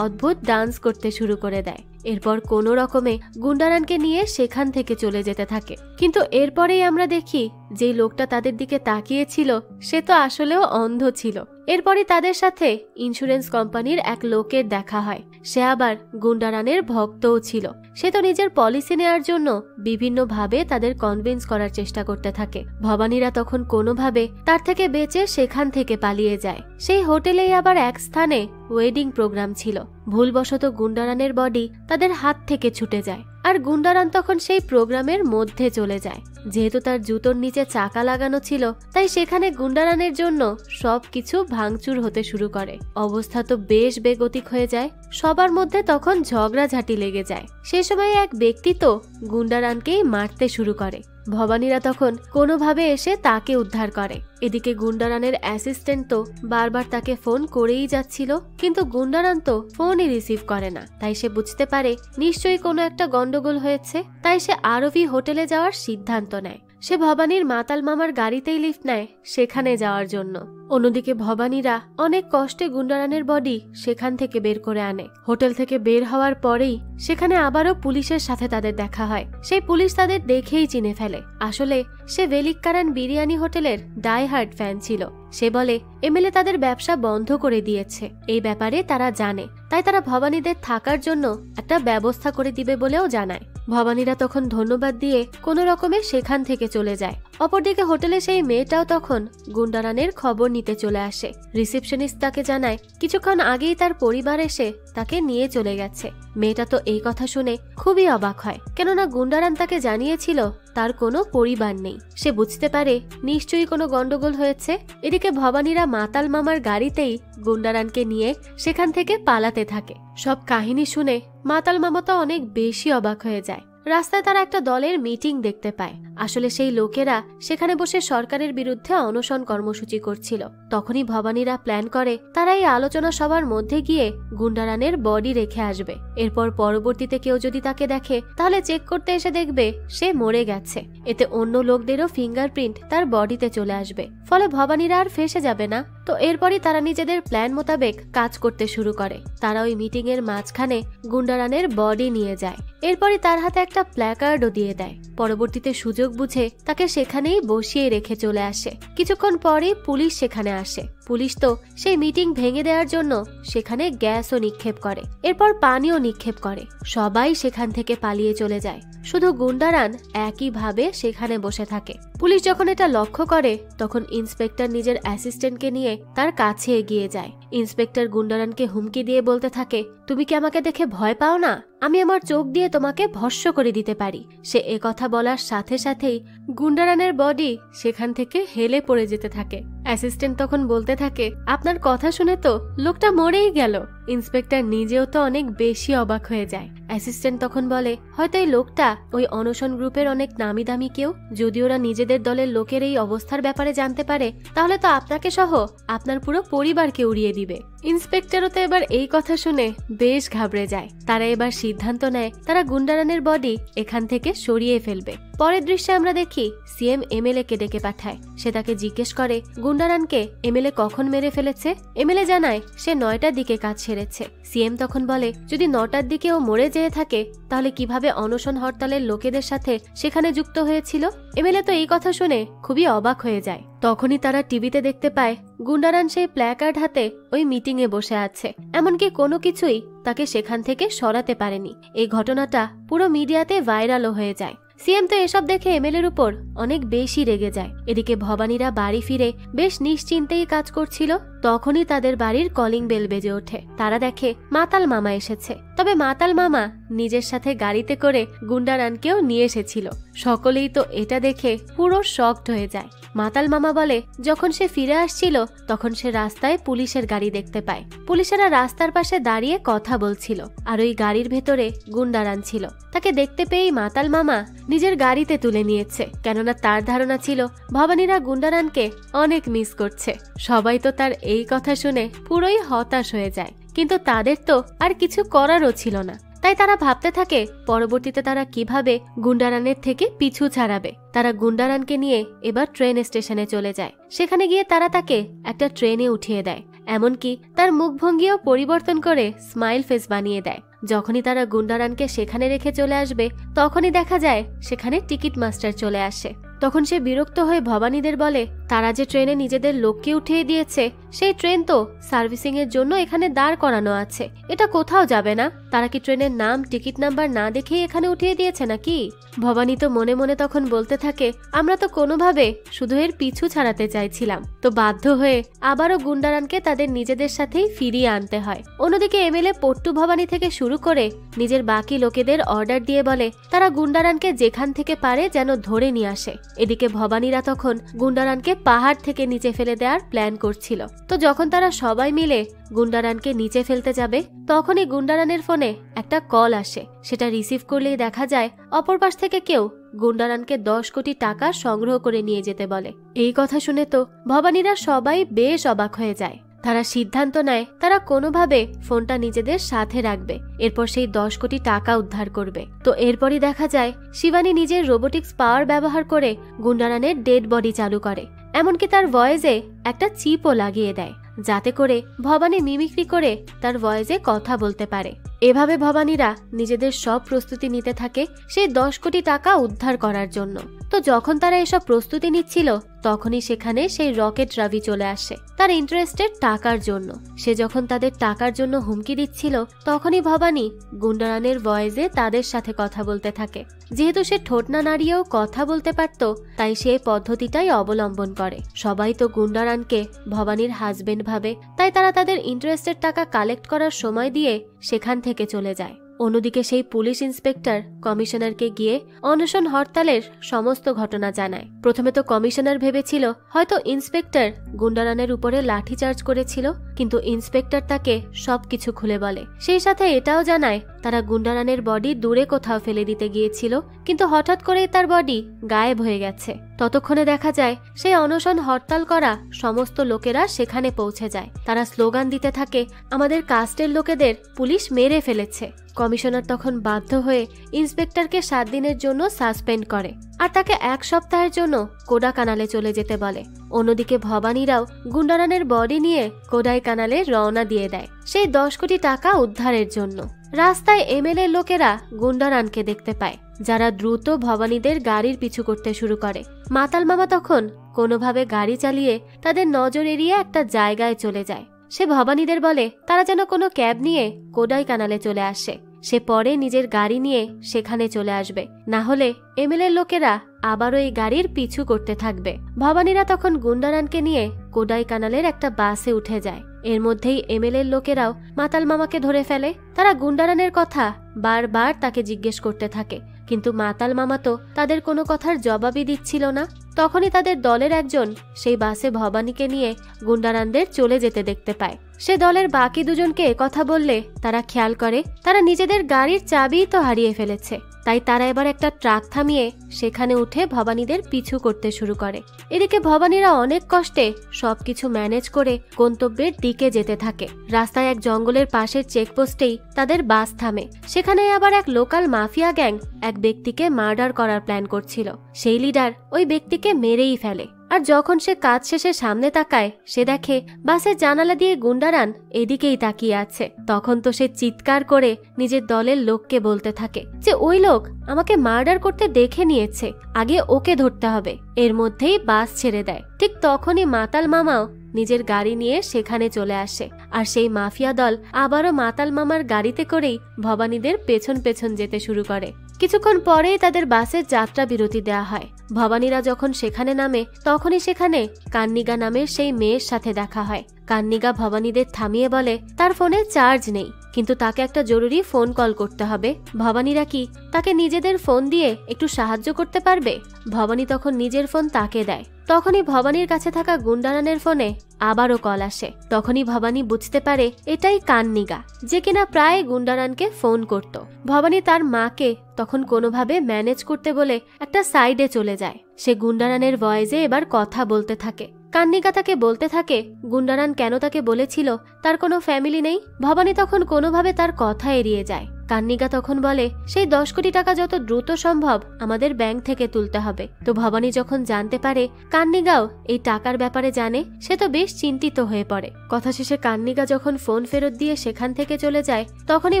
অদ্ভুত ডান্স করতে শুরু করে দেয়। এরপর কোনো রকমে গুন্ডারানকে নিয়ে সেখান থেকে চলে যেতে থাকে। কিন্তু এরপরেই আমরা দেখি যে লোকটা তাদের দিকে তাকিয়েছিল সে তো আসলেও অন্ধ ছিল। এরপরই তাদের সাথে ইন্স্যুরেন্স কোম্পানির এক লোকের দেখা হয়। সে আবার গুন্ডারানের ভক্তও ছিল। সে তো নিজের পলিসি নেওয়ার জন্য বিভিন্নভাবে তাদের কনভিন্স করার চেষ্টা করতে থাকে। ভবানীরা তখন কোনোভাবে তার থেকে বেঁচে সেখান থেকে পালিয়ে যায়। সেই হোটেলেই আবার এক স্থানে ওয়েডিং প্রোগ্রাম ছিল। ভুলবশত গুন্ডারানের বডি তাদের হাত থেকে ছুটে যায় আর গুন্ডারান তখন সেই প্রোগ্রামের মধ্যে চলে যায়। যেহেতু তার জুতোর নিচে চাকা লাগানো ছিল তাই সেখানে গুন্ডারানের জন্য সবকিছু ভাঙচুর হতে শুরু করে। অবস্থা তো বেশ বেগতিক হয়ে যায়। সবার মধ্যে তখন ঝগড়াঝাটি লেগে যায়। সে সময় এক ব্যক্তি তো গুন্ডারানকেই মারতে শুরু করে। ভবানীরা তখন কোনোভাবে এসে তাকে উদ্ধার করে। এদিকে গুন্ডারানের অ্যাসিস্ট্যান্ট তো বারবার তাকে ফোন করেই যাচ্ছিল, কিন্তু গুন্ডারান তো ফোনই রিসিভ করে না। তাই সে বুঝতে পারে নিশ্চয়ই কোনো একটা গন্ডগোল হয়েছে। তাই সে আরভি হোটেলে যাওয়ার সিদ্ধান্ত নেয়। সে ভবানীর মাতাল মামার গাড়িতেই লিফট নেয় সেখানে যাওয়ার জন্য। অন্যদিকে ভবানীরা অনেক কষ্টে গুন্ডারানের বডি সেখান থেকে বের করে আনে। হোটেল থেকে বের হওয়ার পরেই সেখানে আবারও পুলিশের সাথে তাদের দেখা হয়। সেই পুলিশ তাদের দেখেই চিনে ফেলে। আসলে সে ভেলিক্কারান বিরিয়ানি হোটেলের ডাই হার্ড ফ্যান ছিল। সে বলে এমএলএ তাদের ব্যবসা বন্ধ করে দিয়েছে, এই ব্যাপারে তারা জানে, তাই তারা ভবানীদের থাকার জন্য একটা ব্যবস্থা করে দিবে বলেও জানায়। ভবানীরা তখন ধন্যবাদ দিয়ে কোনো রকমে সেখান থেকে চলে যায়। অপরদিকে হোটেলে সেই মেয়েটাও তখন গুন্ডারানের খবর নিতে চলে আসে। রিসেপশনিস্ট তাকে জানায় কিছুক্ষণ আগেই তার পরিবার এসে তাকে নিয়ে চলে গেছে। মেয়েটা তো এই কথা শুনে খুবই অবাক হয়, কেননা গুন্ডারান তাকে জানিয়েছিল তার কোনো পরিবার নেই। সে বুঝতে পারে নিশ্চয়ই কোনো গন্ডগোল হয়েছে। এদিকে ভবানীরা মাতাল মামার গাড়িতেই গুন্ডারানকে নিয়ে সেখান থেকে পালাতে থাকে। সব কাহিনী শুনে মাতাল মামা তো অনেক বেশি অবাক হয়ে যায়। রাস্তায় তারা একটা দলের মিটিং দেখতে পায়। আসলে সেই লোকেরা সেখানে বসে সরকারের বিরুদ্ধে অনশন কর্মসূচি করছিল। তখনই ভবানীরা প্ল্যান করে তারা এই আলোচনা সভার মধ্যে গিয়ে গুন্ডারানের বডি রেখে আসবে। এরপর পরবর্তীতে কেউ যদি তাকে দেখে তাহলে চেক করতে এসে দেখবে সে মরে গেছে। এতে অন্য লোকদেরও ফিঙ্গারপ্রিন্ট তার বডিতে চলে আসবে, ফলে ভবানীরা আর ফেসে যাবে না। তো এরপরই তারা নিজেদের প্ল্যান মোতাবেক কাজ করতে শুরু করে। তারা ওই মিটিং এর মাঝখানে গুন্ডারানের বডি নিয়ে যায়। এরপরই তার হাতে একটা প্ল্যাকার্ডও দিয়ে দেয়। পরবর্তীতে সুযোগ বুঝে তাকে সেখানেই বসিয়ে রেখে চলে আসে। কিছুক্ষণ পরে পুলিশ সেখানে আসে। পুলিশ তো সেই মিটিং ভেঙে দেওয়ার জন্য সেখানে গ্যাসও নিক্ষেপ করে, এরপর পানিও নিক্ষেপ করে। সবাই সেখান থেকে পালিয়ে চলে যায়, শুধু গুন্ডারান একইভাবে সেখানে বসে থাকে। পুলিশ যখন এটা লক্ষ্য করে তখন ইন্সপেক্টর নিজের অ্যাসিস্ট্যান্টকে নিয়ে তার কাছে এগিয়ে যায়। ইন্সপেক্টর গুন্ডারানকে হুমকি দিয়ে বলতে থাকে, তুমি কি আমাকে দেখে ভয় পাও না? আমি আমার চোখ দিয়ে তোমাকে ভস্ম করে দিতে পারি। সে একথা বলার সাথে সাথেই গুন্ডারানের বডি সেখান থেকে হেলে পড়ে যেতে থাকে। অ্যাসিস্ট্যান্ট তখন বলতে থাকে, আপনার কথা শুনে তো লোকটা মরেই গেল। ইন্সপেক্টর নিজেও তো অনেক বেশি অবাক হয়ে যায়। অ্যাসিস্ট্যান্ট তখন বলে, হয়তো এই লোকটা ওই অনশন গ্রুপের অনেক নামি দামি কেউ। যদি ওরা নিজেদের দলের লোকের এই অবস্থার ব্যাপারে জানতে পারে তাহলে তো আপনাকে সহ আপনার পুরো পরিবারকে উড়িয়ে দিবে। ইন্সপেক্টরও তো এবার এই কথা শুনে বেশ ঘাবড়ে যায়। তারা এবার সিদ্ধান্ত নেয় তারা গুন্ডারানের বডি এখান থেকে সরিয়ে ফেলবে। পরের দৃশ্যে আমরা দেখি সিএম এমএলএ কে ডেকে পাঠায়। সে তাকে জিজ্ঞেস করে গুন্ডারানকে এমএলএ কখন মেরে ফেলেছে। এমএলএ জানায় সে 9টার দিকে কাজ সেরেছে। সিএম তখন বলে, যদি 9টার দিকে ও মরে যেয়ে থাকে তাহলে কিভাবে অনশন হরতালের লোকেদের সাথে সেখানে যুক্ত হয়েছিল। এমএলএ তো এই কথা শুনে খুবই অবাক হয়ে যায়। তখনই তারা টিভিতে দেখতে পায় গুন্ডারান সেই প্ল্যাকার্ড হাতে ওই মিটিং এ বসে আছে। এমনকি কোনো কিছুই তাকে সেখান থেকে সরাতে পারেনি। এই ঘটনাটা পুরো মিডিয়াতে ভাইরালও হয়ে যায়। সিএম তো এসব দেখে এমএলএর উপর অনেক বেশি রেগে যায়। এদিকে ভবানীরা বাড়ি ফিরে বেশ নিশ্চিন্তেই কাজ করছিল। তখনই তাদের বাড়ির কলিং বেল বেজে ওঠে। তারা দেখে মাতাল মামা এসেছে। তবে মাতাল মামা নিজের সাথে গাড়িতে করে গুন্ডারানকেও নিয়ে এসেছিল। সকলেই তো এটা দেখে পুরো শকড হয়ে যায়। মাতাল মামা বলে, যখন সে ফিরে আসছিল তখন সে রাস্তায় পুলিশের গাড়ি দেখতে পায়। পুলিশেরা রাস্তার পাশে দাঁড়িয়ে কথা বলছিল, আর ওই গাড়ির ভেতরে গুন্ডারান ছিল। তাকে দেখতে পেয়েই মাতাল মামা নিজের গাড়িতে তুলে নিয়েছে, কেননা তার ধারণা ছিল ভবানীরা গুন্ডারানকে অনেক মিস করছে। সবাই তো তার এই কথা শুনে পুরোই হতাশ হয়ে যায়, কিন্তু তাদের তো আর কিছু করারও ছিল না। তাই তারা ভাবতে থাকে পরবর্তীতে তারা কিভাবে গুন্ডারানের থেকে পিছু ছাড়াবে। তারা গুন্ডারানকে নিয়ে এবার ট্রেন স্টেশনে চলে যায়। সেখানে গিয়ে তারা তাকে একটা ট্রেনে উঠিয়ে দেয়, এমনকি তার মুখভঙ্গিও পরিবর্তন করে স্মাইল ফেস বানিয়ে দেয়। যখনই তারা গুন্ডারানকে সেখানে রেখে চলে আসবে তখনই দেখা যায় সেখানে টিকিট মাস্টার চলে আসে। তখন সে বিরক্ত হয়ে ভবানীদের বলে, তারা যে ট্রেনে নিজেদের লোককে উঠিয়ে দিয়েছে সেই ট্রেন তো সার্ভিসিং এর জন্য এখানে দাঁড় করানো আছে, এটা কোথাও যাবে না। তারা কি ট্রেনের নাম টিকিট নাম্বার না দেখেই এখানে উঠিয়ে দিয়েছে নাকি? ভবানী তো মনে মনে তখন বলতে থাকে, আমরা তো কোনোভাবে শুধু এর পিছু ছাড়াতে চাইছিলাম। তো বাধ্য হয়ে আবারও গুন্ডারানকে তাদের নিজেদের সাথেই ফিরিয়ে আনতে হয়। অন্যদিকে এমএলএ পট্টু ভবানী থেকে শুরু করে নিজের বাকি লোকেদের অর্ডার দিয়ে বলে তারা গুন্ডারানকে যেখান থেকে পারে যেন ধরে নিয়ে আসে। এদিকে ভবানীরা তখন গুন্ডারানকে পাহাড় থেকে নিচে ফেলে দেওয়ার প্ল্যান করছিল। তো যখন তারা সবাই মিলে গুন্ডারানকে নিচে ফেলতে যাবে তখনই গুন্ডারানের ফোনে একটা কল আসে। সেটা রিসিভ করলেই দেখা যায় অপর পাশ থেকে কেউ গুন্ডারানকে 10 কোটি টাকা সংগ্রহ করে নিয়ে যেতে বলে। এই কথা শুনে তো ভবানীরা সবাই বেশ অবাক হয়ে যায়। তারা সিদ্ধান্ত নেয় তারা কোনোভাবে ফোনটা নিজেদের সাথে রাখবে, এরপর সেই 10 কোটি টাকা উদ্ধার করবে। তো এরপরই দেখা যায় শিবানী নিজের রোবোটিক্স পাওয়ার ব্যবহার করে গুন্ডারানের ডেড বডি চালু করে, এমনকি তার ভয়েসে একটা চিপও লাগিয়ে দেয় যাতে করে ভবানী মিমিক্রি করে তার ভয়েসে কথা বলতে পারে। এভাবে ভবানীরা নিজেদের সব প্রস্তুতি নিতে থাকে সেই 10 কোটি টাকা উদ্ধার করার জন্য। তো যখন তারা এসব প্রস্তুতি নিচ্ছিল তখনই সেখানে সেই রকেট রাভি চলে আসে তার ইন্টারেস্টের টাকার জন্য। সে যখন তাদের টাকার জন্য হুমকি দিচ্ছিল তখনই ভবানী গুন্ডারানের ভয়েসে তাদের সাথে কথা বলতে থাকে। যেহেতু সে ঠোঁট না নাড়িয়েও কথা বলতে পারত তাই সে পদ্ধতিটাই অবলম্বন করে। সবাই তো গুন্ডারানকে ভবানীর হাজবেন্ড ভাবে, তাই তারা তাদের ইন্টারেস্টের টাকা কালেক্ট করার সময় দিয়ে সেখান থেকে চলে যায়। অন্যদিকে সেই পুলিশ ইন্সপেক্টর কমিশনারকে গিয়ে অনশন হরতালের সমস্ত ঘটনা জানায়। প্রথমে তো কমিশনার ভেবেছিল হয়তো ইন্সপেক্টর গুন্ডারানের উপরে লাঠিচার্জ করেছিল, কিন্তু ইন্সপেক্টর তাকে সবকিছু খুলে বলে। সেই সাথে এটাও জানায় তারা গুন্ডারানের বডি দূরে কোথাও ফেলে দিতে গিয়েছিল, কিন্তু হঠাৎ করেই তার বডি গায়েব হয়ে গেছে। ততক্ষণে দেখা যায় সেই অনশন হরতাল করা সমস্ত লোকেরা সেখানে পৌঁছে যায়। তারা স্লোগান দিতে থাকে, আমাদের কাস্টের লোকেদের পুলিশ মেরে ফেলেছে। কমিশনার তখন বাধ্য হয়ে ইন্সপেক্টরকে 7 দিনের জন্য সাসপেন্ড করে আর তাকে 1 সপ্তাহের জন্য কোডা কানালে চলে যেতে বলে। অন্যদিকে ভবানীরাও গুন্ডারানের বডি নিয়ে কোডাই কানালে রওনা দিয়ে দেয় সেই 10 কোটি টাকা উদ্ধারের জন্য। রাস্তায় এমএলএ লোকেরা গুন্ডারানকে দেখতে পায়, যারা দ্রুত ভবানীদের গাড়ির পিছু করতে শুরু করে। মাতাল মামা তখন কোনোভাবে গাড়ি চালিয়ে তাদের নজর এড়িয়ে একটা জায়গায় চলে যায়। সে ভবানীদের বলে তারা যেন কোনো ক্যাব নিয়ে কোডাই কানালে চলে আসে। সে পরে নিজের গাড়ি নিয়ে সেখানে চলে আসবে, না হলে এমএলএ লোকেরা আবারও এই গাড়ির পিছু করতে থাকবে। ভবানীরা তখন গুন্ডারানকে নিয়ে কোডাই কানালের একটা বাসে উঠে যায়। এর মধ্যেই এমএলএ লোকেরাও মাতাল মামাকে ধরে ফেলে। তারা গুন্ডারানের কথা বারবার তাকে জিজ্ঞেস করতে থাকে, কিন্তু মাতাল মামা তো তাদের কোনো কথার জবাবই দিচ্ছিল না। তখনই তাদের দলের একজন সেই বাসে ভবানীকে নিয়ে গুন্ডারানদের চলে যেতে দেখতে পায়। সে দলের বাকি দুজনকে কথা বললে তারা খেয়াল করে তারা নিজেদের গাড়ির চাবিই তো হারিয়ে ফেলেছে। তাই তারা এবার একটা ট্রাক থামিয়ে সেখানে উঠে ভবানীদের পিছু করতে শুরু করে। এদিকে ভবানীরা অনেক কষ্টে সবকিছু ম্যানেজ করে গন্তব্যের দিকে যেতে থাকে। রাস্তায় এক জঙ্গলের পাশের চেকপোস্টেই তাদের বাস থামে। সেখানে আবার এক লোকাল মাফিয়া গ্যাং এক ব্যক্তিকে মার্ডার করার প্ল্যান করছিল। সেই লিডার ওই ব্যক্তিকে মেরেই ফেলে। আর যখন সে কাজ শেষে সামনে তাকায় সে দেখে বাসের জানালা দিয়ে গুন্ডারান এদিকেই তাকিয়ে আছে। তখন তো সে চিৎকার করে নিজের দলের লোককে বলতে থাকে যে ওই লোক আমাকে মার্ডার করতে দেখে নিয়েছে, আগে ওকে ধরতে হবে। এর মধ্যেই বাস ছেড়ে দেয়। ঠিক তখনই মাতাল মামাও নিজের গাড়ি নিয়ে সেখানে চলে আসে। আর সেই মাফিয়া দল আবারও মাতাল মামার গাড়িতে করেই ভবানীদের পেছন পেছন যেতে শুরু করে। কিছুক্ষণ পরেই তাদের বাসের যাত্রা বিরতি দেয়া হয়। ভবানীরা যখন সেখানে নামে তখনই সেখানে কান্নিগা নামের সেই মেয়ের সাথে দেখা হয়। কান্নিগা ভবানীদের থামিয়ে বলে তার ফোনে চার্জ নেই, কিন্তু তাকে একটা জরুরি ফোন কল করতে হবে। ভবানীরা কি তাকে নিজেদের ফোন দিয়ে একটু সাহায্য করতে পারবে? ভবানী তখন নিজের ফোন তাকে দেয়। তখনই ভবানীর কাছে থাকা গুন্ডারানের ফোনে আবারও কল আসে। তখনই ভবানী বুঝতে পারে এটাই কান্নিগা, যে কিনা প্রায় গুন্ডারানকে ফোন করত। ভবানী তার মাকে তখন কোনোভাবে ম্যানেজ করতে বলে একটা সাইডে চলে যায়। সে গুন্ডারানের ভয়েসে এবার কথা বলতে থাকে। কান্নিগা তাকে বলতে থাকে গুন্ডারান কেন তাকে বলেছিল তার কোনো ফ্যামিলি নেই। ভবানী তখন কোনোভাবে তার কথা এড়িয়ে যায়। কান্নিগা তখন বলে সেই 10 কোটি টাকা যত দ্রুত সম্ভব আমাদের ব্যাংক থেকে তুলতে হবে। তো ভবানী যখন জানতে পারে কান্নিগাও এই টাকার ব্যাপারে জানে, সে তো বেশ চিন্তিত হয়ে পড়ে। কথা শেষে কান্নিগা যখন ফোন ফেরত দিয়ে সেখান থেকে চলে যায় তখনই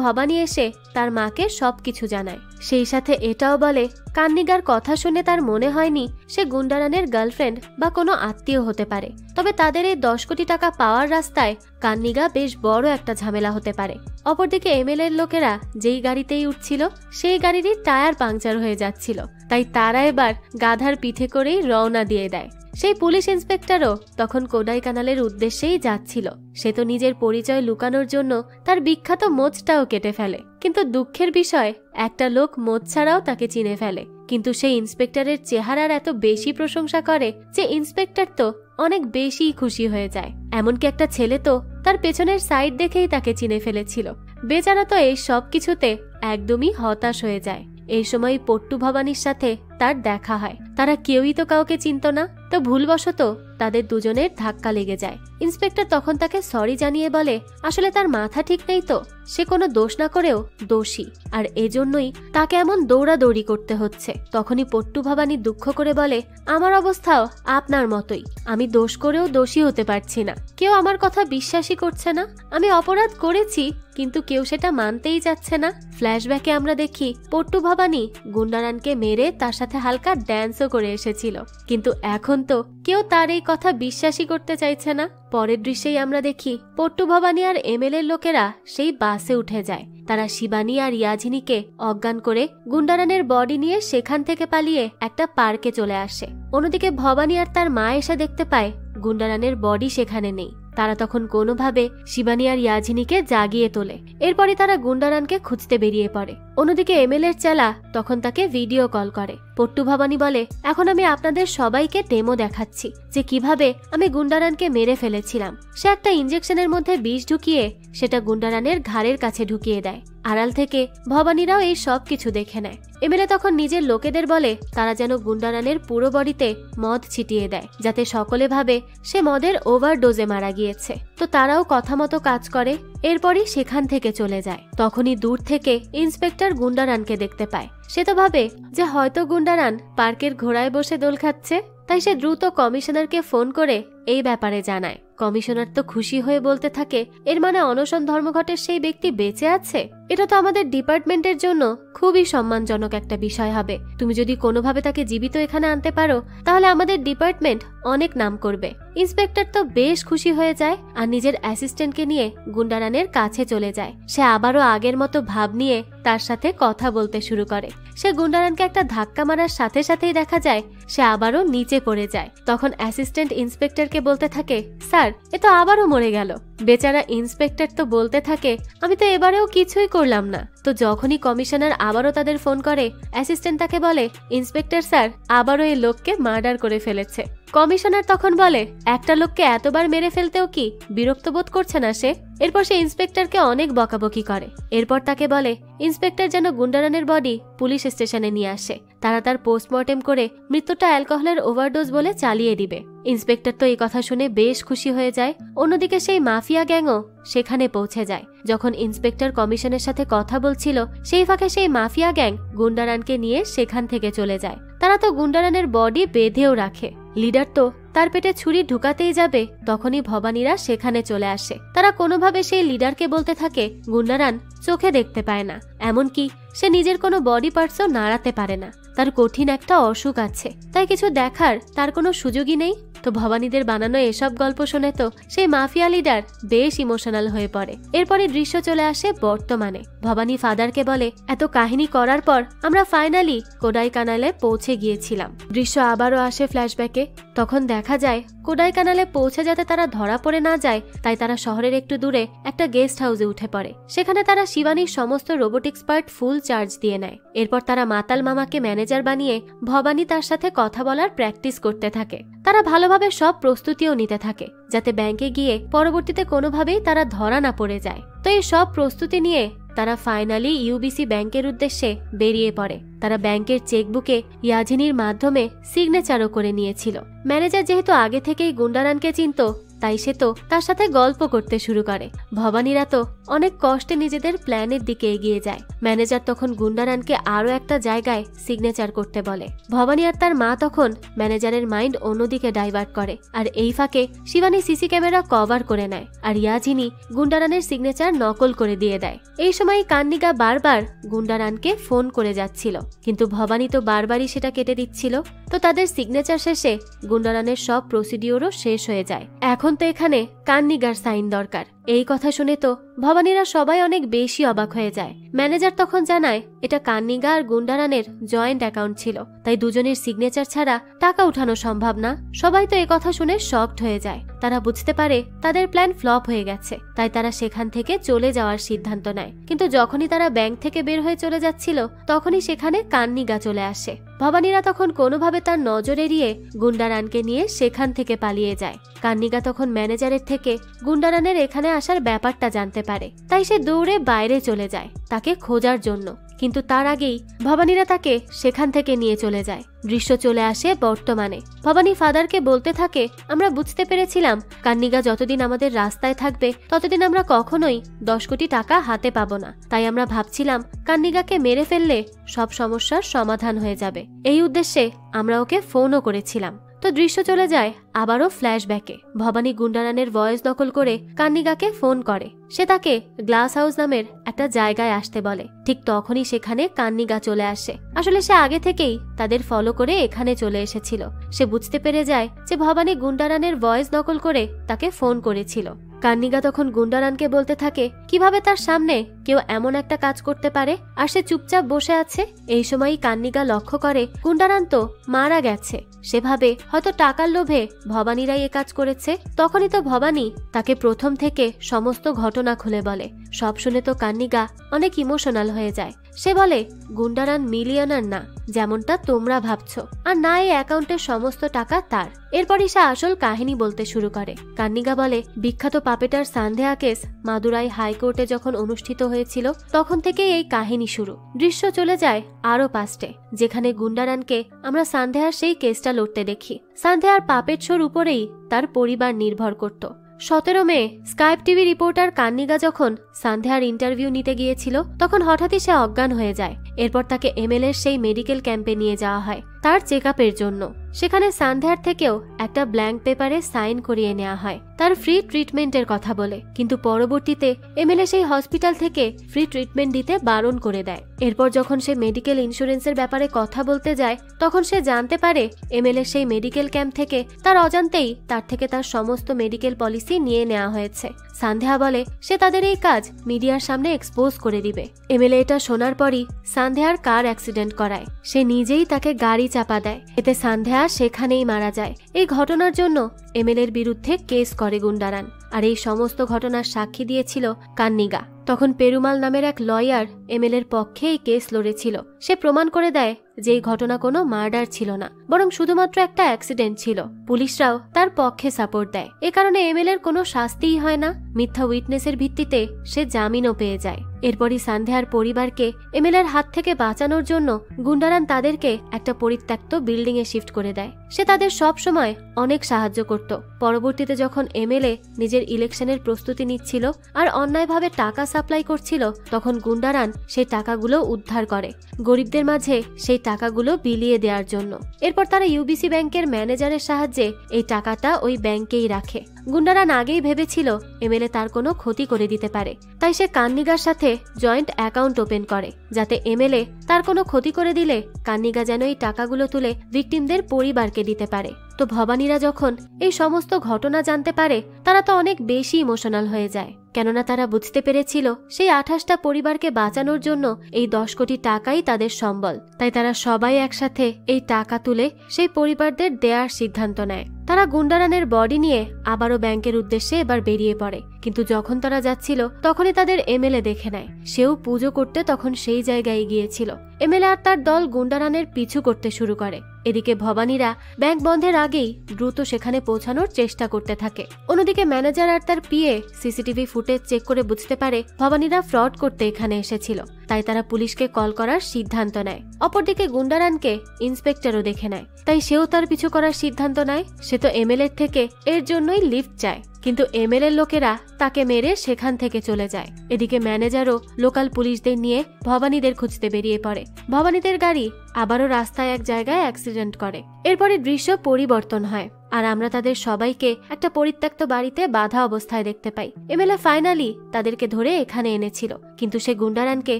ভবানী এসে তার মাকে সবকিছু জানায়। সেই সাথে এটাও বলে কান্নিগার কথা শুনে তার মনে হয়নি সে গুন্ডারানের গার্লফ্রেন্ড বা কোনো আত্মীয় হতে পারে, তবে তাদের এই 10 কোটি টাকা পাওয়ার রাস্তায় কান্নিগা বেশ বড় একটা ঝামেলা হতে পারে। অপরদিকে এমএলএর লোকেরা যেই গাড়িতেই উঠছিল সেই গাড়িরই টায়ার পাংচার হয়ে যাচ্ছিল, তাই তারা এবার গাধার পিঠে করেই রওনা দিয়ে দেয়। সেই পুলিশ ইন্সপেক্টরও তখন কোডাই কানালের উদ্দেশ্যেই যাচ্ছিল। সে তো নিজের পরিচয় লুকানোর জন্য তার বিখ্যাত মোচটাও কেটে ফেলে, কিন্তু দুঃখের বিষয় একটা লোক মোচ ছাড়াও তাকে চিনে ফেলে। কিন্তু সেই ইন্সপেক্টরের চেহারার এত বেশি প্রশংসা করে যে ইন্সপেক্টর তো অনেক বেশি খুশি হয়ে যায়। এমনকি একটা ছেলে তো তার পেছনের সাইড দেখেই তাকে চিনে ফেলেছিল। বেচারা তো এই সব কিছুতে একদমই হতাশ হয়ে যায়। এই সময় পট্টু ভবানীর সাথে তার দেখা হয়। তারা কেউই তো কাউকে চিনত না, তো ভুলবশত তাদের দুজনের ধাক্কা লেগে যায়। ইন্সপেক্টর তখন তাকে সরি জানিয়ে বলে আসলে তার মাথা ঠিক নেই, তো সে কোনো দোষ না করেও দোষী, আর এজন্যই তাকে এমন দৌড়াদৌড়ি করতে হচ্ছে। তখনই পট্টু ভবানী দুঃখ করে বলে আমার অবস্থাও আপনার মতোই, আমি দোষ করেও দোষী হতে পারছি না, কেউ আমার কথা বিশ্বাসই করছে না, আমি অপরাধ করেছি কিন্তু কেউ সেটা মানতেই যাচ্ছে না। ফ্ল্যাশব্যাকে আমরা দেখি পট্টু ভবানী গুন্ডারানকে মেরে তার সাথে হালকা ড্যান্সও করে এসেছিল, কিন্তু এখন তো কেউ তার এই কথা বিশ্বাসই করতে চাইছে না। পরের দৃশ্যেই আমরা দেখি পট্টু ভবানী আর এমএলএর লোকেরা সেই বাসে উঠে যায়। তারা শিবানী আর ইয়াজিনীকে অজ্ঞান করে গুন্ডারানের বডি নিয়ে সেখান থেকে পালিয়ে একটা পার্কে চলে আসে। অন্যদিকে ভবানী আর তার মা এসে দেখতে পায় গুন্ডারানের বডি সেখানে নেই। তারা তখন কোনোভাবে শিবানী আর ইয়াজিনীকে জাগিয়ে তোলে। এরপরে তারা গুন্ডারানকে খুঁজতে বেরিয়ে পড়ে। অন্যদিকে এমএলএর চেলা তখন তাকে ভিডিও কল করে। পট্টু ভবানী বলে এখন আমি আপনাদের সবাইকে ডেমো দেখাচ্ছি যে কিভাবে আমি গুন্ডারানকে মেরে ফেলেছিলাম। সে একটা ইঞ্জেকশনের মধ্যে বিষ ঢুকিয়ে সেটা গুন্ডারানের ঘাড়ের কাছে ঢুকিয়ে দেয়। আড়াল থেকে ভবানীরাও এই সব কিছু দেখে নেয়। এমএলএ তখন নিজের লোকেদের বলে তারা যেন গুন্ডারানের পুরো বডিতে মদ ছিটিয়ে দেয়, যাতে সকলে ভাবে সে মদের ওভারডোজে মারা গিয়েছে। তো তারাও কথা মতো কাজ করে। এরপরই সেখান থেকে চলে যায়। তখনই দূর থেকে ইন্সপেক্টর গুন্ডারানকে দেখতে পায়। সে তো ভাবে যে হয়তো গুন্ডারান পার্কের ঘোড়ায় বসে দোল খাচ্ছে, তাই সে দ্রুত কমিশনারকে ফোন করে এই ব্যাপারে জানায়। কমিশনার তো খুশি হয়ে বলতে থাকে এর মানে অনশন ধর্মঘটের সেই ব্যক্তি বেঁচে আছে, এটা তো আমাদের ডিপার্টমেন্টের জন্য খুবই সম্মানজনক একটা বিষয় হবে। তুমি যদি কোনোভাবে তাকে জীবিত এখানে আনতে পারো তাহলে আমাদের ডিপার্টমেন্ট অনেক নাম করবে। ইন্সপেক্টর তো বেশ খুশি হয়ে যায় আর নিজের অ্যাসিস্ট্যান্টকে নিয়ে গুন্ডারানের কাছে চলে যায়। সে আবারও আগের মতো ভাব নিয়ে তার সাথে কথা বলতে শুরু করে। সে গুন্ডারানকে একটা ধাক্কা মারার সাথে সাথেই দেখা যায় সে আবারও নিচে পড়ে যায়। তখন অ্যাসিস্ট্যান্ট ইন্সপেক্টরকে বলতে থাকে স্যার এ তো আবারও মরে গেল। বেচারা ইন্সপেক্টর তো বলতে থাকে আমি তো এবারেও কিছুই করলাম না। তো যখনই কমিশনার আবারও তাদের ফোন করে অ্যাসিস্ট্যান্ট তাকে বলে ইন্সপেক্টর স্যার আবারও এই লোককে মার্ডার করে ফেলেছে। কমিশনার তখন বলে একটা লোককে এতবার মেরে ফেলতেও কি বিরক্ত বোধ করছে না সে? এরপর সে ইন্সপেক্টরকে অনেক বকাবকি করে। এরপর তাকে বলে ইন্সপেক্টর যেন গুন্ডারানের বডি পুলিশ স্টেশনে নিয়ে আসে, তারা তার পোস্টমর্টেম করে মৃত্যুটা অ্যালকোহলের ওভারডোজ বলে চালিয়ে দিবে। ইন্সপেক্টর তো এই কথা শুনে বেশ খুশি হয়ে যায়। অন্যদিকে সেই মাফিয়া গ্যাংও সেখানে পৌঁছে যায়। যখন ইন্সপেক্টর কমিশনের সাথে কথা বলছিল সেই ফাঁকে সেই মাফিয়া গ্যাং গুন্ডারানকে নিয়ে সেখান থেকে চলে যায়। তারা তো গুন্ডারানের বডি বেঁধেও রাখে। লিডার তো তার পেটে ছুরি ঢুকাতেই যাবে তখনই ভবানীরা সেখানে চলে আসে। তারা কোনোভাবে সেই লিডারকে বলতে থাকে গুন্ডারান চোখে দেখতে পায় না, এমনকি সে নিজের কোনো বডি পার্টসও নাড়াতে পারে না, তার কঠিন একটা অসুখ আছে, তাই কিছু দেখার তার কোনো সুযোগই নেই। তো ভবানীদের বানানো এসব গল্প শুনে তো সেই মাফিয়া লিডার বেশ ইমোশনাল হয়ে পড়ে। এরপরে দৃশ্য চলে আসে বর্তমানে। ভবানী ফাদারকে বলে এত কাহিনী করার পর আমরা ফাইনালি কোডাইকানালে পৌঁছে গিয়েছিলাম। দৃশ্য আবারও আসে ফ্ল্যাশব্যাকে। তখন দেখা যায় কোডাইকানালে পৌঁছে যাতে তারা ধরা পড়ে না যায় তাই তারা শহরের একটু দূরে একটা গেস্ট হাউসে উঠে পড়ে। সেখানে তারা শিবানীর সমস্ত রোবোটিক্স পার্ট ফুল চার্জ দিয়ে নেয়। এরপর তারা মাতাল মামাকে ম্যানেজার বানিয়ে ভবানী তার সাথে কথা বলার প্র্যাকটিস করতে থাকে। তারা ভালোভাবে সব প্রস্তুতিও নিতে থাকে যাতে ব্যাংকে গিয়ে পরবর্তীতে কোনোভাবেই তারা ধরা না পড়ে যায়। তো এই সব প্রস্তুতি নিয়ে তারা ফাইনালি ইউবিসি ব্যাংকের উদ্দেশ্যে বেরিয়ে পড়ে। তারা ব্যাংকের চেকবুকে ইয়াজিনীর মাধ্যমে সিগনেচারও করে নিয়েছিল। ম্যানেজার যেহেতু আগে থেকেই গুন্ডারানকে চিনত তাই সে তো তার সাথে গল্প করতে শুরু করে। ভবানীরা তো অনেক কষ্টে নিজেদের প্ল্যানের দিকে এগিয়ে যায়। ম্যানেজার তখন গুন্ডারানকে আরো একটা জায়গায় সিগনেচার করতে বলে। ভবানী আর তার মা তখন ম্যানেজারের মাইন্ড অন্যদিকে ডাইভার্ট করে আর এই ফাঁকে শিবানী সিসি ক্যামেরা কভার করে নেয় আর ইয়াজিনী গুন্ডারানের সিগনেচার নকল করে দিয়ে দেয়। এই সময় কান্নিকা বারবার গুন্ডারানকে ফোন করে যাচ্ছিল, কিন্তু ভবানী তো বারবারই সেটা কেটে দিচ্ছিল। তো তাদের সিগনেচার শেষে গুন্ডারানের সব প্রসিডিওরও শেষ হয়ে যায়। এখন তো এখানে কান্নিগার সাইন দরকার। এই কথা শুনে তো ভবানীরা সবাই অনেক বেশি অবাক হয়ে যায়। ম্যানেজার তখন জানায় এটা কান্নিগা আর গুন্ডারানের জয়েন্ট অ্যাকাউন্ট ছিল, তাই দুজনের সিগনেচার ছাড়া টাকা উঠানো সম্ভব না। সবাই তো এই কথা শুনে শকড হয়ে যায়। তারা বুঝতে পারে তাদের প্ল্যান ফ্লপ হয়ে গেছে, তাই তারা সেখান থেকে চলে যাওয়ার সিদ্ধান্ত নেয়। কিন্তু যখনই তারা ব্যাংক থেকে বের হয়ে চলে যাচ্ছিল তখনই সেখানে কান্নিগা চলে আসে। ভবানীরা তখন কোনোভাবে তার নজর এড়িয়ে গুন্ডারানকে নিয়ে সেখান থেকে পালিয়ে যায়। কান্নিগা তখন ম্যানেজারের থেকে গুন্ডারানের এখানে আসার ব্যাপারটা জানতে পারে, তাই সে দৌড়ে বাইরে চলে যায় তাকে খোঁজার জন্য। কিন্তু তার আগেই ভবানীরা তাকে সেখান থেকে নিয়ে চলে যায়। দৃশ্য চলে আসে বর্তমানে। ভবানী ফাদারকে বলতে থাকে, আমরা বুঝতে পেরেছিলাম কান্নিগা যতদিন আমাদের রাস্তায় থাকবে ততদিন আমরা কখনোই 10 কোটি টাকা হাতে পাবো না। তাই আমরা ভাবছিলাম কান্নিগাকে মেরে ফেললে সব সমস্যার সমাধান হয়ে যাবে। এই উদ্দেশ্যে আমরা ওকে ফোনও করেছিলাম। তো দৃশ্য চলে যায় আবারও ফ্ল্যাশব্যাকে। ভবানী গুন্ডারানের ভয়েস নকল করে কান্নিগাকে ফোন করে। সে তাকে গ্লাস হাউস নামের একটা জায়গায় আসতে বলে। ঠিক তখনই সেখানে কান্নিগা চলে আসে। আসলে সে আগে থেকেই তাদের ফলো করে এখানে চলে এসেছিল। সে বুঝতে পেরে যায় যে ভবানী গুন্ডারানের ভয়েস নকল করে তাকে ফোন করেছিল। কান্নিগা তখন গুন্ডারানকে বলতে থাকে কিভাবে তার সামনে কেউ এমন একটা কাজ করতে পারে আর সে চুপচাপ বসে আছে। এই সময়ই কান্নিগা লক্ষ্য করে গুন্ডারান তো মারা গেছে। সে ভাবে হয়তো টাকার লোভে ভবানীরাই এ কাজ করেছে। তখনই তো ভবানী তাকে প্রথম থেকে সমস্ত ঘটনা খুলে বলে। সব শুনে তো কান্নিগা অনেক ইমোশনাল হয়ে যায়। সে বলে গুন্ডারান মিলিয়নার না যেমনটা তোমরা ভাবছো, আর না এই অ্যাকাউন্টের সমস্ত টাকা তার। এরপরই সে আসল কাহিনী বলতে শুরু করে। কান্নিগা বলে বিখ্যাত পাপেটার সান্ধেয়া কেস মাদুরাই হাইকোর্টে যখন অনুষ্ঠিত হয়েছিল তখন থেকে এই কাহিনী শুরু। দৃশ্য চলে যায় আরো পাস্টে, যেখানে গুন্ডারানকে আমরা সান্ধেয়ার সেই কেসটা লড়তে দেখি। সান্ধেয়ার পাপেট শোর উপরেই তার পরিবার নির্ভর করত। 17 মে স্কাইপ টিভি রিপোর্টার কান্নিগা যখন সান্ধেয়ার ইন্টারভিউ নিতে গিয়েছিল তখন হঠাৎই সে অজ্ঞান হয়ে যায়। এরপর তাকে এমএলএর সেই মেডিকেল ক্যাম্পে নিয়ে যাওয়া হয় তার চেকআপের জন্য। সেখানে সান্ধেয়ার থেকেও একটা ব্ল্যাঙ্ক পেপারে সাইন করিয়ে নেওয়া হয় তার ফ্রি ট্রিটমেন্টের কথা বলে। কিন্তু পরবর্তীতে এমএলএ সেই হসপিটাল থেকে ফ্রি ট্রিটমেন্ট দিতে বারণ করে দেয়। এরপর যখন সে মেডিকেল ইন্স্যুরেন্সের ব্যাপারে কথা বলতে যায় তখন সে জানতে পারে এমএলএ সেই মেডিকেল ক্যাম্প থেকে তার অজান্তেই তার থেকে তার সমস্ত মেডিকেল পলিসি নিয়ে নেওয়া হয়েছে। সান্ধেয়া বলে সে তাদের এই কাজ মিডিয়ার সামনে এক্সপোজ করে দিবে। এমএলএ এটা শোনার পরই সান্ধেয়ার কার অ্যাক্সিডেন্ট করায়। সে নিজেই তাকে গাড়ি চাপা দেয়। এতে সান্ধেয়া সেখানেই মারা যায়। এই ঘটনার জন্য এমএলএর বিরুদ্ধে কেস করে গুন্ডারান। আর এই সমস্ত ঘটনার সাক্ষী দিয়েছিল কান্নিগা। তখন পেরুমাল নামের এক লয়ার এমএলএর পক্ষে এই কেস লড়েছিল। সে প্রমাণ করে দেয় যে এই ঘটনা কোনো মার্ডার ছিল না, বরং শুধুমাত্র একটা অ্যাক্সিডেন্ট ছিল। পুলিশরাও তার পক্ষে সাপোর্ট দেয়। এ কারণে এমএলএর কোনো শাস্তিই হয় না। মিথ্যা উইটনেসের ভিত্তিতে সে জামিনও পেয়ে যায়। এরপরই সান্ধেয়ার পরিবারকে এমএলএর হাত থেকে বাঁচানোর জন্য গুন্ডারান তাদেরকে একটা পরিত্যক্ত বিল্ডিং এ শিফট করে দেয়। সে তাদের সব সময় অনেক সাহায্য করত। পরবর্তীতে যখন এমএলএ নিজের ইলেকশনের প্রস্তুতি নিচ্ছিল আর অন্যায়ভাবে টাকা সাপ্লাই করছিল তখন গুন্ডারান সেই টাকাগুলো উদ্ধার করে গরিবদের মাঝে সেই টাকাগুলো বিলিয়ে দেওয়ার জন্য। এরপর তারা ইউবিসি ব্যাংকের ম্যানেজারের সাহায্যে এই টাকাটা ওই ব্যাংকেই রাখে। গুন্ডারান আগেই ভেবেছিল এমএলএ তার কোনো ক্ষতি করে দিতে পারে, তাই সে কান্নিগার সাথে জয়েন্ট অ্যাকাউন্ট ওপেন করে যাতে এমএলএ তার কোনো ক্ষতি করে দিলে কান্নিগা যেন এই টাকাগুলো তুলে ভিকটিমদের পরিবারকে দিতে পারে। তো ভবানীরা যখন এই সমস্ত ঘটনা জানতে পারে তারা তো অনেক বেশি ইমোশনাল হয়ে যায়, কেননা তারা বুঝতে পেরেছিল সেই 28টা পরিবারকে বাঁচানোর জন্য এই 10 কোটি টাকাই তাদের সম্বল। তাই তারা সবাই একসাথে এই টাকা তুলে সেই পরিবারদের দেওয়ার সিদ্ধান্ত নেয়। তারা গুন্ডারানের বডি নিয়ে আবারও ব্যাংকের উদ্দেশ্যে এবার বেরিয়ে পড়ে। কিন্তু যখন তারা যাচ্ছিল তখনই তাদের এমএলএ দেখে নেয়। সেও পুজো করতে তখন সেই জায়গায় গিয়েছিল। এমএলএ আর তার দল গুন্ডারানের পিছু করতে শুরু করে। এদিকে ভবানীরা ব্যাংক বন্ধের আগেই দ্রুত সেখানে পৌঁছানোর চেষ্টা করতে থাকে। অন্যদিকে ম্যানেজার আর তার পিএ সিসিটিভি ফুটেজ চেক করে বুঝতে পারে ভবানীরা ফ্রড করতে এখানে এসেছিল। তাই তারা পুলিশকে কল করার সিদ্ধান্ত নেয়। অপরদিকে গুন্ডারানকে ইন্সপেক্টরও দেখে নেয়, তাই সেও তার পিছু করার সিদ্ধান্ত নেয়। সে তো এমএলএ থেকে এর জন্যই লিফট চায়, কিন্তু এমএলএ লোকেরা তাকে মেরে সেখান থেকে চলে যায়। এদিকে ম্যানেজারও লোকাল পুলিশদের নিয়ে ভবানীদের খুঁজতে বেরিয়ে পড়ে। ভবানীদের গাড়ি আবারও রাস্তায় এক জায়গায় অ্যাক্সিডেন্ট করে। এরপরে দৃশ্য পরিবর্তন হয় আর আমরা তাদের সবাইকে একটা পরিত্যক্ত বাড়িতে বাধা অবস্থায় দেখতে পাই। এমএলএ ফাইনালি তাদেরকে ধরে এখানে এনেছিল, কিন্তু সে গুন্ডারানকে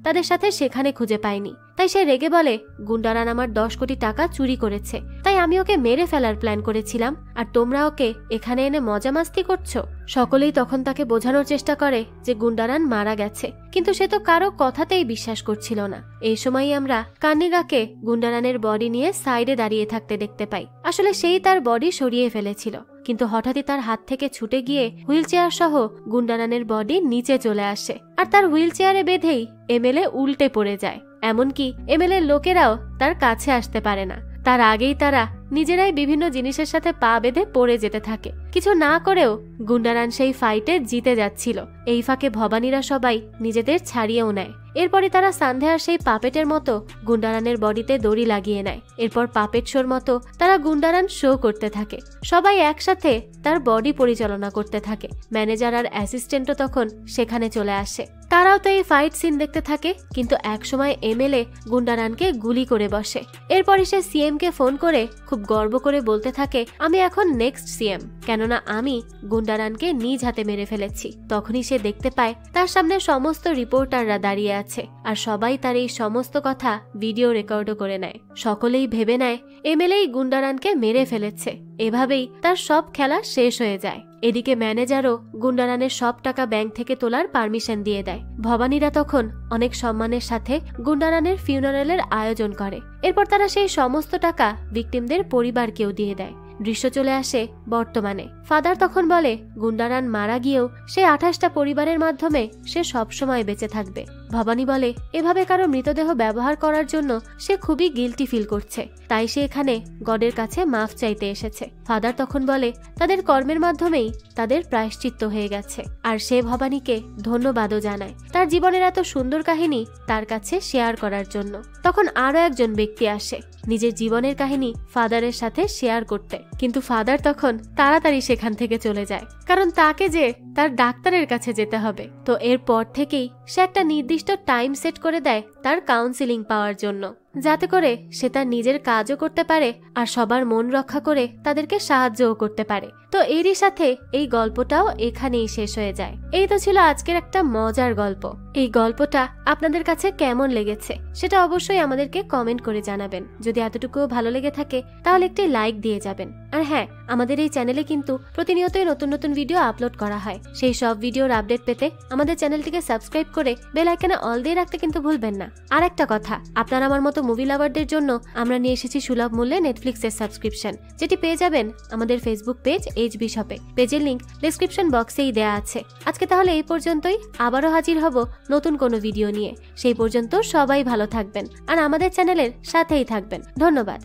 তাদের সাথে সেখানে খুঁজে পায়নি। তাই সে রেগে বলে গুন্ডারান আমার 10 কোটি টাকা চুরি করেছে, তাই আমি ওকে মেরে ফেলার প্ল্যান করেছিলাম, আর তোমরা ওকে এখানে এনে মজা মাস্তি করছো। সকলেই তখন তাকে বোঝানোর চেষ্টা করে যে গুন্ডারান মারা গেছে, কিন্তু সে তো কারো কথাতেই বিশ্বাস করছিল না। এই সময়ই আমরা কান্নিগাকে গুন্ডারানের বডি নিয়ে সাইডে দাঁড়িয়ে থাকতে দেখতে পাই। আসলে সেই তার বডি সরিয়ে ফেলেছিল, কিন্তু হঠাৎই তার হাত থেকে ছুটে গিয়ে হুইল চেয়ার সহ গুন্ডারানের বডি নিচে চলে আসে আর তার হুইল চেয়ারে বেঁধেই এমএলএ উল্টে পড়ে যায়। এমনকি এমএলএ লোকেরাও তার কাছে আসতে পারে না। তার আগেই তারা নিজেরাই বিভিন্ন জিনিসের সাথে পা বেঁধে পড়ে যেতে থাকে। কিছু না করেও গুন্ডারান সেই ফাইটে জিতে যাচ্ছিল। এই ফাঁকে ভবানীরা সবাই নিজেদের ছাড়িয়েও নেয়। এরপরই তারা সান্ধেয়ার সেই পাপেটের মতো গুন্ডারানের বডিতে দড়ি লাগিয়ে নেয়। এরপর পাপেট শোর মতো তারা গুন্ডারান শো করতে থাকে। সবাই একসাথে তার বডি পরিচালনা করতে থাকে। ম্যানেজার আর অ্যাসিস্ট্যান্টও তখন সেখানে চলে আসে। তারাও তো এই ফাইট সিন দেখতে থাকে, কিন্তু একসময় এমএলএ গুন্ডারানকে গুলি করে বসে। এরপরই সে সিএম কে ফোন করে খুব গর্ব করে বলতে থাকে, আমি এখন নেক্সট সিএম, কেননা আমি গুন্ডারানকে নিজ হাতে মেরে ফেলেছি। তখনই সে দেখতে পায় তার সামনে সমস্ত রিপোর্টাররা দাঁড়িয়ে আছে, আর সবাই তার এই সমস্ত কথা ভিডিও রেকর্ডও করে নেয়। সকলেই ভেবে নেয় এমএলএ গুন্ডারানকে মেরে ফেলেছে। এভাবেই তার সব খেলা শেষ হয়ে যায়। এদিকে ম্যানেজারও গুন্ডারানের সব টাকা ব্যাংক থেকে তোলার পারমিশন দিয়ে দেয়। ভবানীরা তখন অনেক সম্মানের সাথে গুন্ডারানের ফিউনারেলের আয়োজন করে। এরপর তারা সেই সমস্ত টাকা ভিকটিমদের পরিবারকেও দিয়ে দেয়। দৃশ্য চলে আসে বর্তমানে। ফাদার তখন বলে গুন্ডারান মারা গিয়েও সে 28টা পরিবারের মাধ্যমে সে সবসময় বেঁচে থাকবে। ভবানী বলে এভাবে কারো মৃতদেহ ব্যবহার করার জন্য সে খুবই গিল্টি ফিল করছে, তাই সে এখানে গডের কাছে মাফ চাইতে এসেছে। ফাদার তখন বলে তাদের কর্মের মাধ্যমেই তাদের প্রায়শ্চিত্ত হয়ে গেছে, আর সে ভবানীকে ধন্যবাদও জানায় তার জীবনের এত সুন্দর কাহিনী তার কাছে শেয়ার করার জন্য। তখন আরো একজন ব্যক্তি আসে নিজের জীবনের কাহিনী ফাদারের সাথে শেয়ার করতে, কিন্তু ফাদার তখন তাড়াতাড়ি সেখান থেকে চলে যায়, কারণ তাকে যে তার ডাক্তারের কাছে যেতে হবে। তো এরপর থেকেই সে একটা নির্দিষ্ট টাইম সেট করে দেয় তার কাউন্সিলিং পাওয়ার জন্য, যাতে করে সে তার নিজের কাজও করতে পারে আর সবার মন রক্ষা করে তাদেরকে সাহায্যও করতে পারে। তো এরই সাথে এই গল্পটাও এখানেই শেষ হয়ে যায়। এই তো ছিল আজকের একটা মজার গল্প। এই গল্পটা আপনাদের কাছে কেমন লেগেছে সেটা অবশ্যই আমাদেরকে কমেন্ট করে জানাবেন। যদি এতটুকুও ভালো লেগে থাকে তাহলে একটি লাইক দিয়ে যাবেন। আর হ্যাঁ, আমাদের এই চ্যানেলে কিন্তু প্রতিনিয়তই নতুন নতুন ভিডিও আপলোড করা হয়। সেই সব ভিডিওর আপডেট পেতে আমাদের চ্যানেলটিকে সাবস্ক্রাইব করে বেল আইকনে অল দিয়ে রাখতে কিন্তু ভুলবেন না। আর একটা কথা, আপনারা আমার মতো মুভি লাভারদের জন্য আমরা নিয়ে এসেছি সুলভ মূল্যে নেটফ্লিক্সের সাবস্ক্রিপশন, যেটি পেয়ে যাবেন আমাদের ফেসবুক পেজ এইচবি শপে। পেজের লিংক ডেসক্রিপশন বক্সেই দেয়া আছে। আজকে তাহলে এই পর্যন্তই, আবারও হাজির হব নতুন কোনো ভিডিও নিয়ে। সেই পর্যন্ত সবাই ভালো থাকবেন আর আমাদের চ্যানেলের সাথেই থাকবেন। ধন্যবাদ।